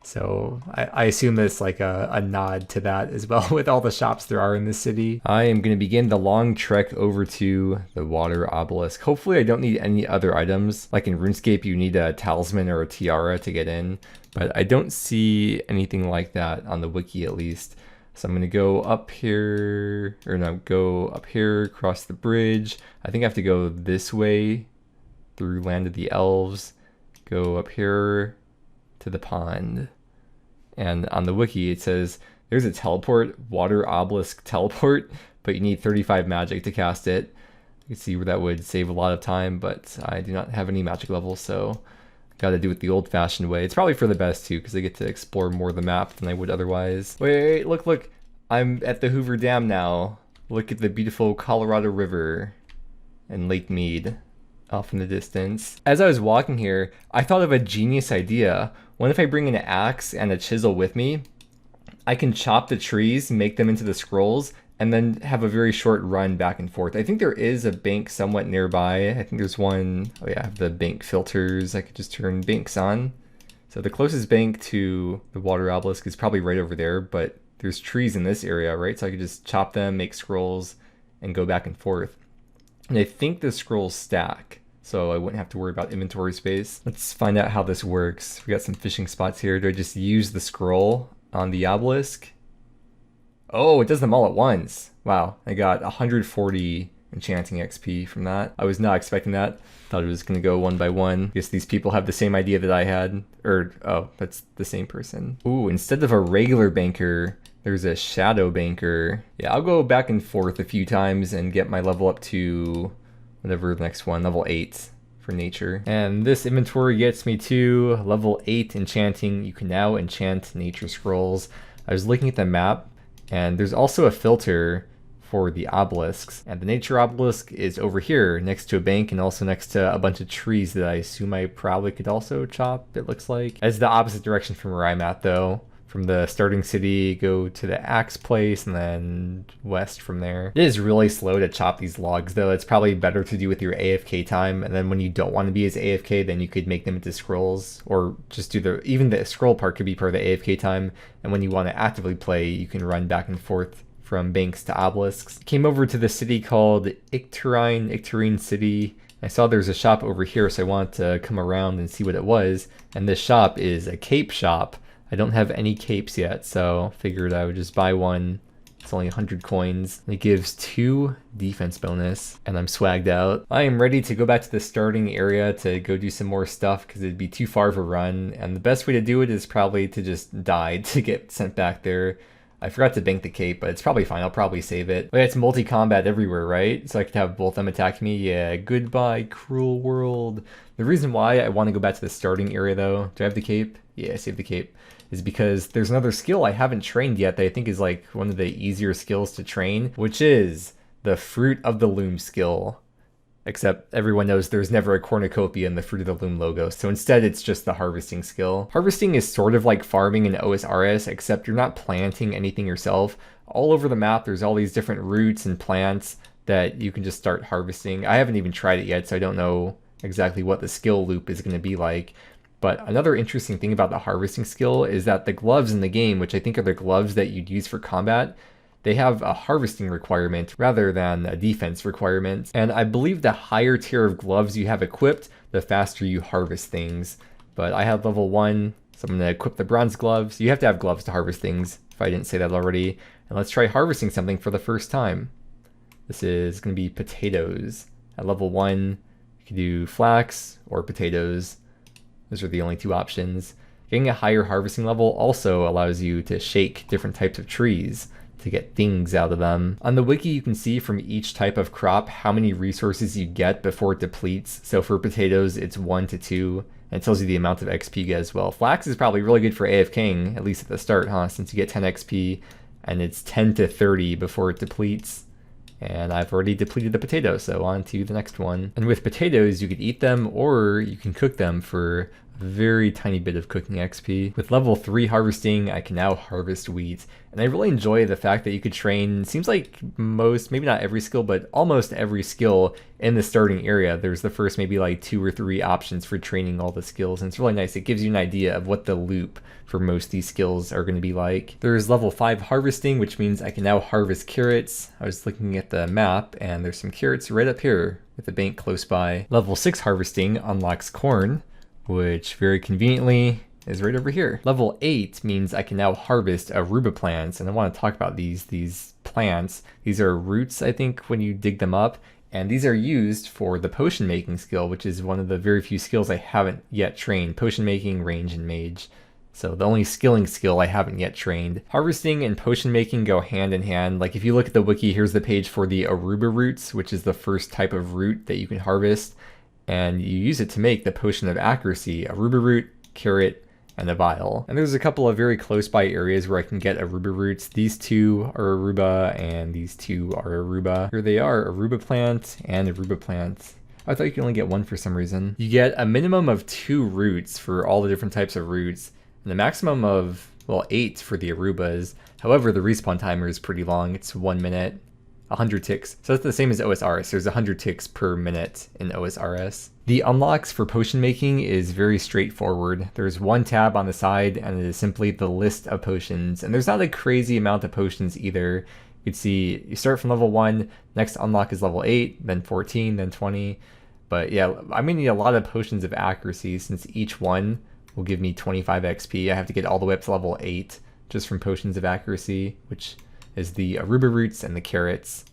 S1: So I assume that's like a nod to that as well with all the shops there are in this city. I am going to begin the long trek over to the water obelisk. Hopefully I don't need any other items. Like in RuneScape, you need a talisman or a tiara to get in, but I don't see anything like that on the wiki at least. So I'm going to go up here, or no, go up here, cross the bridge. I think I have to go this way through Land of the Elves, go up here to the pond. And on the wiki it says there's a teleport, water obelisk teleport, but you need 35 magic to cast it. You can see where that would save a lot of time, but I do not have any magic levels, so gotta do it the old-fashioned way. It's probably for the best too, because I get to explore more of the map than I would otherwise. Wait, look, I'm at the Hoover Dam now. Look at the beautiful Colorado River and Lake Mead off in the distance. As I was walking here, I thought of a genius idea. What if I bring an axe and a chisel with me? I can chop the trees, make them into the scrolls, and then have a very short run back and forth. I think there is a bank somewhat nearby. I think there's one. Oh yeah, I have the bank filters. I could just turn banks on. So the closest bank to the water obelisk is probably right over there, but there's trees in this area, right? So I could just chop them, make scrolls, and go back and forth. And I think the scrolls stack, so I wouldn't have to worry about inventory space. Let's find out how this works. We got some fishing spots here. Do I just use the scroll on the obelisk? Oh, it does them all at once. Wow, I got 140 enchanting XP from that. I was not expecting that. Thought it was gonna go one by one. Guess these people have the same idea that I had. Or, oh, that's the same person. Ooh, instead of a regular banker, there's a shadow banker. Yeah, I'll go back and forth a few times and get my level up to whatever the next one, level 8 for nature. And this inventory gets me to level 8 enchanting. You can now enchant nature scrolls. I was looking at the map and there's also a filter for the obelisks. And the nature obelisk is over here next to a bank and also next to a bunch of trees that I assume I probably could also chop, it looks like. It's the opposite direction from where I'm at though. From the starting city, go to the axe place, and then west from there. It is really slow to chop these logs though. It's probably better to do with your AFK time, and then when you don't want to be as AFK, then you could make them into scrolls, or just do even the scroll part could be part of the AFK time, and when you want to actively play, you can run back and forth from banks to obelisks. Came over to the city called Icterine City. I saw there's a shop over here, so I wanted to come around and see what it was, and this shop is a cape shop. I don't have any capes yet, so figured I would just buy one It's only 100 coins. It gives 2 defense bonus, and I'm swagged out. I am ready to go back to the starting area to go do some more stuff because it'd be too far of a run, and the best way to do it is probably to just die to get sent back there. I forgot to bank the cape, but it's probably fine. I'll probably save it. Oh yeah, it's multi-combat everywhere, right? So I could have both them attack me. Yeah, goodbye, cruel world. The reason why I want to go back to the starting area, though, do I have the cape? Yeah, save the cape. Is because there's another skill I haven't trained yet that I think is like one of the easier skills to train, which is the Fruit of the Loom skill. Except everyone knows there's never a cornucopia in the Fruit of the Loom logo, so instead it's just the harvesting skill. Harvesting is sort of like farming in OSRS, except you're not planting anything yourself. All over the map there's all these different roots and plants that you can just start harvesting. I haven't even tried it yet, so I don't know exactly what the skill loop is going to be like. But another interesting thing about the harvesting skill is that the gloves in the game, which I think are the gloves that you'd use for combat, they have a harvesting requirement rather than a defense requirement. And I believe the higher tier of gloves you have equipped, the faster you harvest things. But I have level 1, so I'm going to equip the bronze gloves. You have to have gloves to harvest things, if I didn't say that already. And let's try harvesting something for the first time. This is going to be potatoes. At level 1, you can do flax or potatoes. Those are the only 2 options. Getting a higher harvesting level also allows you to shake different types of trees to get things out of them. On the wiki you can see from each type of crop how many resources you get before it depletes. So for potatoes it's 1 to 2, and it tells you the amount of XP you get as well. Flax is probably really good for AFKing, at least at the start, huh? Since you get 10 XP, and it's 10 to 30 before it depletes. And I've already depleted the potato, so on to the next one. And with potatoes, you could eat them or you can cook them for a very tiny bit of cooking XP. With level 3 harvesting, I can now harvest wheat. And I really enjoy the fact that you could train, seems like most, maybe not every skill, but almost every skill in the starting area. There's the first maybe like 2 or 3 options for training all the skills, and it's really nice. It gives you an idea of what the loop for most of these skills are going to be like. There's level 5 harvesting, which means I can now harvest carrots. I was looking at the map and there's some carrots right up here with a bank close by. Level 6 harvesting unlocks corn, which very conveniently is right over here. Level 8 means I can now harvest aruba plants, and I want to talk about these plants. These are roots, I think, when you dig them up, and these are used for the potion making skill, which is one of the very few skills I haven't yet trained. Potion making, range, and mage. So the only skilling skill I haven't yet trained. Harvesting and potion making go hand in hand. Like if you look at the wiki, here's the page for the aruba roots, which is the first type of root that you can harvest. And you use it to make the potion of accuracy, aruba root, carrot, and a vial. And there's a couple of very close by areas where I can get aruba roots. These 2 are aruba and these 2 are aruba. Here they are, aruba plant and aruba plant. I thought you could only get 1 for some reason. You get a minimum of 2 roots for all the different types of roots, and a maximum of, well, 8 for the arubas. However, the respawn timer is pretty long. It's 1 minute, 100 ticks. So that's the same as OSRS. There's 100 ticks per minute in OSRS. The unlocks for potion making is very straightforward. There's 1 tab on the side and it is simply the list of potions. And there's not a crazy amount of potions either. You can see you start from level 1, next unlock is level 8, then 14, then 20. But yeah, I'm gonna need a lot of potions of accuracy since each one will give me 25 XP. I have to get all the way up to level 8 just from potions of accuracy, which is the aruba roots and the carrots.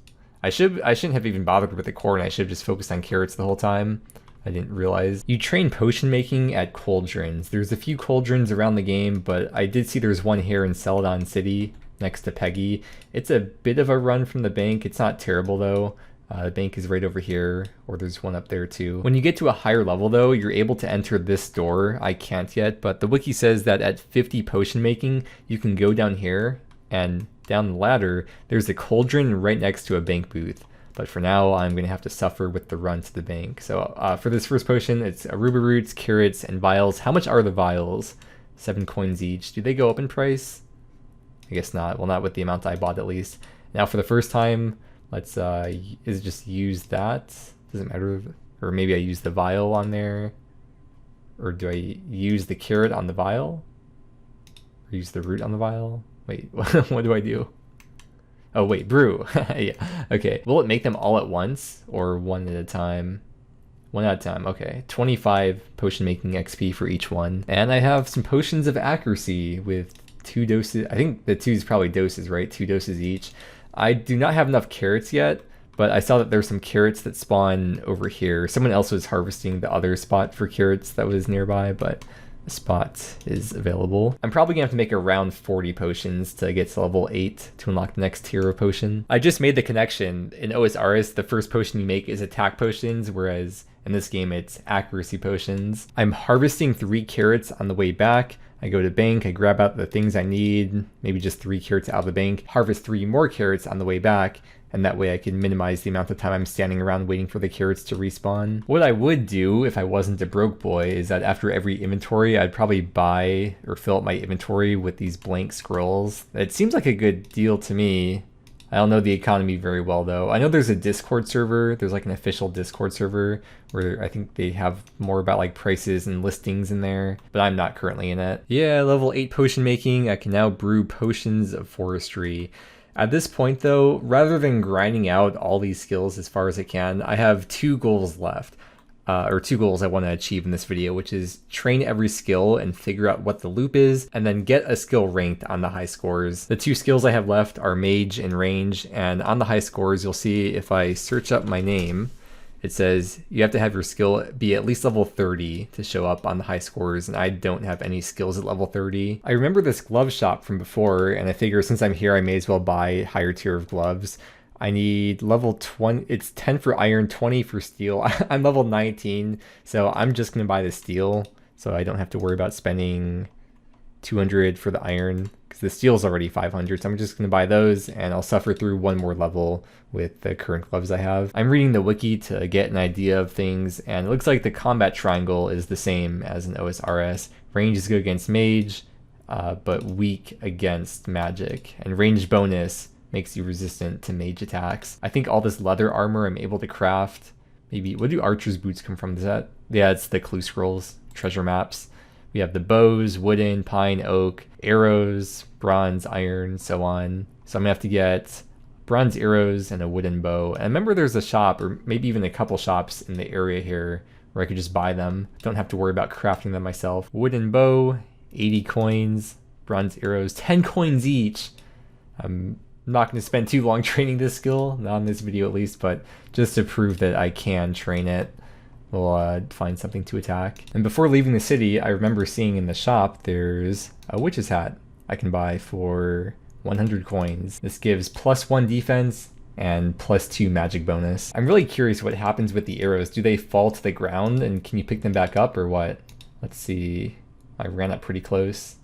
S1: I shouldn't have even bothered with the corn. I should have just focused on carrots the whole time. I didn't realize. You train potion making at cauldrons. There's a few cauldrons around the game, but I did see there's one here in Celadon City next to Peggy. It's a bit of a run from the bank. It's not terrible though. The bank is right over here, or there's one up there too. When you get to a higher level though, you're able to enter this door. I can't yet, but the wiki says that at 50 potion making, you can go down here, and down the ladder, there's a cauldron right next to a bank booth. But for now, I'm going to have to suffer with the run to the bank. So for this first potion, it's aruba roots, carrots, and vials. How much are the vials? 7 coins each. Do they go up in price? I guess not. Well, not with the amount I bought at least. Now for the first time, let's just use that. Doesn't matter. Or maybe I use the vial on there. Or do I use the carrot on the vial? Or use the root on the vial? Wait, what do I do? Oh wait, brew. Yeah, okay. Will it make them all at once or one at a time? One at a time, okay. 25 potion making XP for each one. And I have some potions of accuracy with 2 doses. I think the 2 is probably doses, right? 2 doses each. I do not have enough carrots yet, but I saw that there's some carrots that spawn over here. Someone else was harvesting the other spot for carrots that was nearby, but the spot is available. I'm probably gonna have to make around 40 potions to get to level 8 to unlock the next tier of potion. I just made the connection. In OSRS, the first potion you make is attack potions, whereas in this game it's accuracy potions. I'm harvesting 3 carrots on the way back. I go to bank, I grab out the things I need, maybe just 3 carrots out of the bank, harvest 3 more carrots on the way back, and that way I can minimize the amount of time I'm standing around waiting for the carrots to respawn. What I would do if I wasn't a broke boy is that after every inventory, I'd probably buy or fill up my inventory with these blank scrolls. It seems like a good deal to me. I don't know the economy very well though. I know there's a Discord server, there's like an official Discord server where I think they have more about like prices and listings in there, but I'm not currently in it. Yeah, level 8 potion making, I can now brew potions of forestry. At this point though, rather than grinding out all these skills as far as I can, I have 2 goals left. Or 2 goals I want to achieve in this video, which is train every skill and figure out what the loop is, and then get a skill ranked on the high scores. The 2 skills I have left are mage and range, and on the high scores you'll see if I search up my name, it says you have to have your skill be at least level 30 to show up on the high scores, and I don't have any skills at level 30. I remember this glove shop from before, and I figure since I'm here I may as well buy a higher tier of gloves. I need level 20, it's 10 for iron, 20 for steel. I'm level 19, so I'm just gonna buy the steel, so I don't have to worry about spending 200 for the iron, because the steel's already 500, so I'm just gonna buy those, and I'll suffer through 1 more level with the current gloves I have. I'm reading the wiki to get an idea of things, and it looks like the combat triangle is the same as in OSRS. Range is good against mage, but weak against magic, and range bonus makes you resistant to mage attacks. I think all this leather armor I'm able to craft. Maybe, what do archer's boots come from? Is that, yeah, it's the clue scrolls, treasure maps. We have the bows, wooden, pine, oak, arrows, bronze, iron, so on. So I'm gonna have to get bronze arrows and a wooden bow. And I remember there's a shop, or maybe even a couple shops in the area here where I could just buy them. Don't have to worry about crafting them myself. Wooden bow, 80 coins, bronze arrows, 10 coins each. I'm not going to spend too long training this skill, not in this video at least, but just to prove that I can train it, we'll find something to attack. And before leaving the city, I remember seeing in the shop there's a witch's hat I can buy for 100 coins. This gives +1 defense and +2 magic bonus. I'm really curious what happens with the arrows. Do they fall to the ground and can you pick them back up or what? Let's see. I ran up pretty close.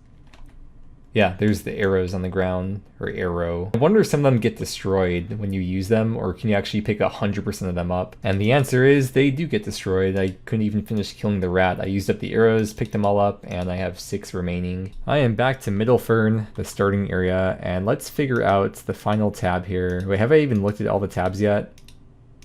S1: Yeah, there's the arrows on the ground, or arrow. I wonder if some of them get destroyed when you use them, or can you actually pick 100% of them up? And the answer is they do get destroyed. I couldn't even finish killing the rat. I used up the arrows, picked them all up, and I have 6 remaining. I am back to Middlefern, the starting area, and let's figure out the final tab here. Wait, have I even looked at all the tabs yet?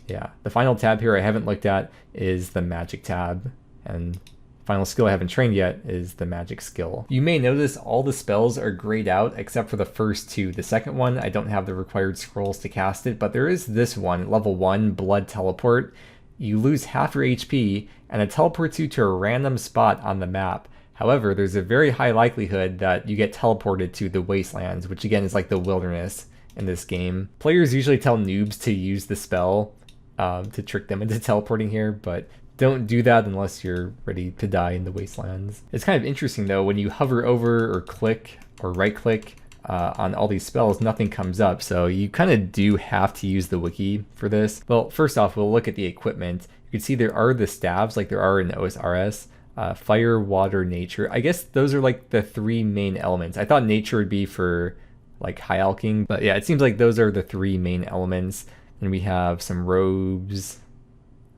S1: Yeah, the final tab here I haven't looked at is the magic tab, and final skill I haven't trained yet is the magic skill. You may notice all the spells are grayed out except for the first 2. The second one, I don't have the required scrolls to cast it, but there is this one, level 1, Blood Teleport. You lose half your HP, and it teleports you to a random spot on the map. However, there's a very high likelihood that you get teleported to the Wastelands, which again is like the wilderness in this game. Players usually tell noobs to use the spell to trick them into teleporting here, but don't do that unless you're ready to die in the Wastelands. It's kind of interesting though, when you hover over or click or right click on all these spells, nothing comes up. So you kind of do have to use the wiki for this. Well, first off, we'll look at the equipment. You can see there are the staves like there are in OSRS. Fire, water, nature. I guess those are like the 3 main elements. I thought nature would be for like high alching, but yeah, it seems like those are the 3 main elements. And we have some robes.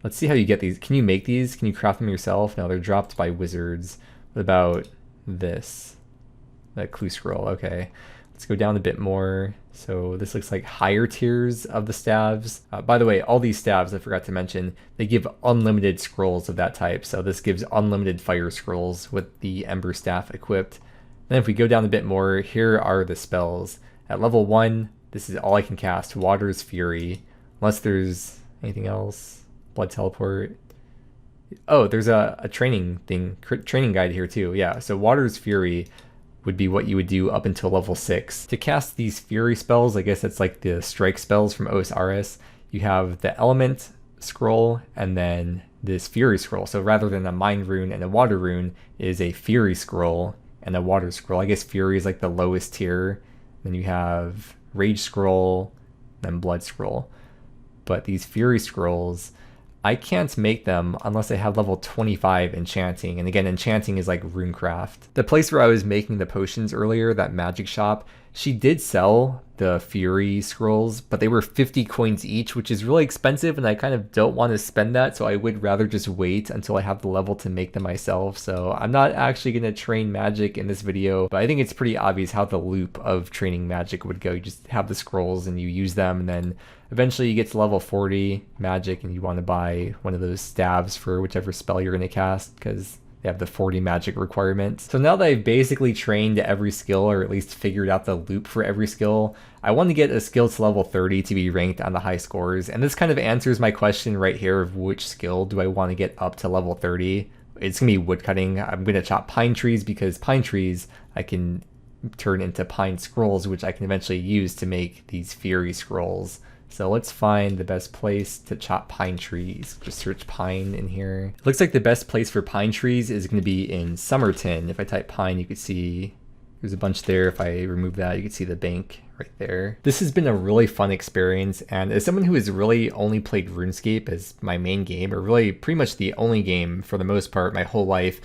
S1: Let's see how you get these. Can you make these? Can you craft them yourself? No, they're dropped by wizards. What about this? That clue scroll, okay. Let's go down a bit more. So this looks like higher tiers of the staves. By the way, all these staves, I forgot to mention, they give unlimited scrolls of that type. So this gives unlimited fire scrolls with the Ember Staff equipped. Then if we go down a bit more, here are the spells. At level 1, this is all I can cast, Water's Fury. Unless there's anything else. Blood Teleport. Oh, there's a training thing, training guide here too. Yeah, so Water's Fury would be what you would do up until level 6. To cast these Fury spells, I guess that's like the strike spells from OSRS, you have the Element scroll and then this Fury scroll. So rather than a Mind rune and a Water rune, it is a Fury scroll and a Water scroll. I guess Fury is like the lowest tier. Then you have Rage scroll, then Blood scroll. But these Fury scrolls, I can't make them unless I have level 25 enchanting. And again, enchanting is like runecraft. The place where I was making the potions earlier, that magic shop, she did sell the Fury scrolls, but they were 50 coins each, which is really expensive, and I kind of don't want to spend that, so I would rather just wait until I have the level to make them myself. So I'm not actually going to train magic in this video, but I think it's pretty obvious how the loop of training magic would go. You just have the scrolls and you use them, and then eventually you get to level 40 magic and you want to buy one of those staves for whichever spell you're going to cast, because they have the 40 magic requirement. So now that I've basically trained every skill, or at least figured out the loop for every skill, I want to get a skill to level 30 to be ranked on the high scores. And this kind of answers my question right here of which skill do I want to get up to level 30. It's going to be woodcutting. I'm going to chop pine trees because pine trees I can turn into pine scrolls, which I can eventually use to make these Fury scrolls. So let's find the best place to chop pine trees. Just search pine in here. It looks like the best place for pine trees is going to be in Somerton. If I type pine, you could see there's a bunch there. If I remove that, you can see the bank right there. This has been a really fun experience, and as someone who has really only played RuneScape as my main game, or really pretty much the only game for the most part my whole life,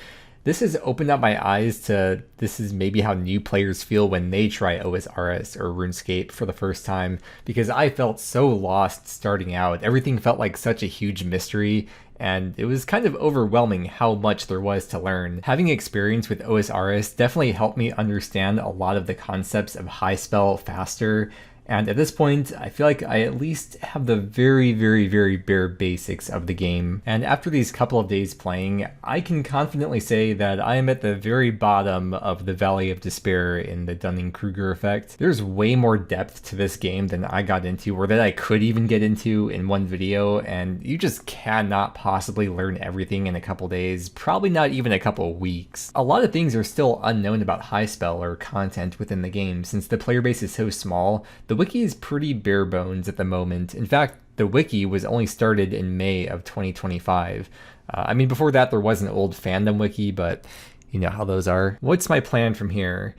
S1: this has opened up my eyes to this is maybe how new players feel when they try OSRS or RuneScape for the first time, because I felt so lost starting out. Everything felt like such a huge mystery, and it was kind of overwhelming how much there was to learn. Having experience with OSRS definitely helped me understand a lot of the concepts of Highspell faster. And at this point, I feel like I at least have the very, very, very bare basics of the game. And after these couple of days playing, I can confidently say that I am at the very bottom of the Valley of Despair in the Dunning-Kruger effect. There's way more depth to this game than I got into, or that I could even get into in one video, and you just cannot possibly learn everything in a couple days, probably not even a couple weeks. A lot of things are still unknown about Highspell or content within the game, since the player base is so small. The wiki is pretty bare bones at the moment. In fact, the wiki was only started in May of 2025. I mean, before that there was an old fandom wiki, but you know how those are. What's my plan from here?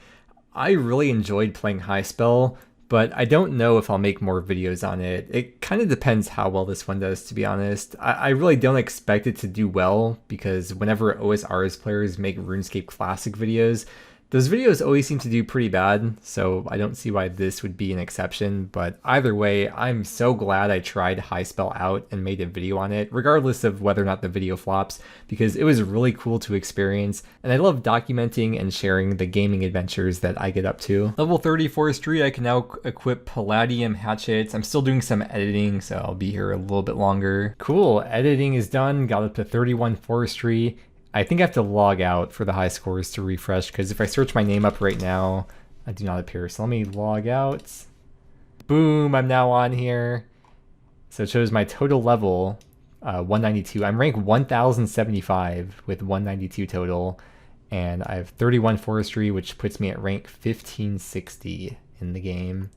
S1: I really enjoyed playing Highspell, but I don't know if I'll make more videos on it. It kind of depends how well this one does, to be honest. I really don't expect it to do well, because whenever OSRS players make RuneScape Classic videos, those videos always seem to do pretty bad, so I don't see why this would be an exception. But either way, I'm so glad I tried Highspell out and made a video on it, regardless of whether or not the video flops, because it was really cool to experience, and I love documenting and sharing the gaming adventures that I get up to. Level 30 forestry, I can now equip palladium hatchets. I'm still doing some editing, so I'll be here a little bit longer. Cool, editing is done, got up to 31 forestry. I think I have to log out for the high scores to refresh, because if I search my name up right now, I do not appear. So let me log out. Boom, I'm now on here. So it shows my total level, 192. I'm rank 1075 with 192 total, and I have 31 forestry, which puts me at rank 1560 in the game.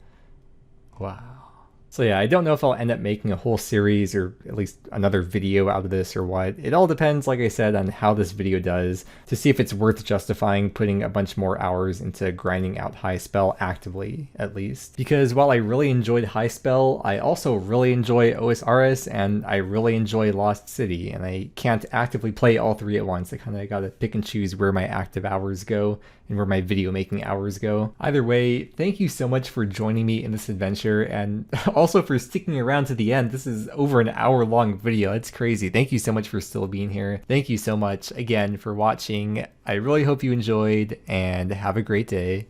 S1: Wow. So yeah, I don't know if I'll end up making a whole series or at least another video out of this or what. It all depends, like I said, on how this video does, to see if it's worth justifying putting a bunch more hours into grinding out Highspell actively, at least. Because while I really enjoyed Highspell, I also really enjoy OSRS, and I really enjoy Lost City, and I can't actively play all three at once. I kind of gotta pick and choose where my active hours go and where my video making hours go. Either way, thank you so much for joining me in this adventure, and also for sticking around to the end. This is over an hour-long video. It's crazy. Thank you so much for still being here. Thank you so much again for watching. I really hope you enjoyed, and have a great day.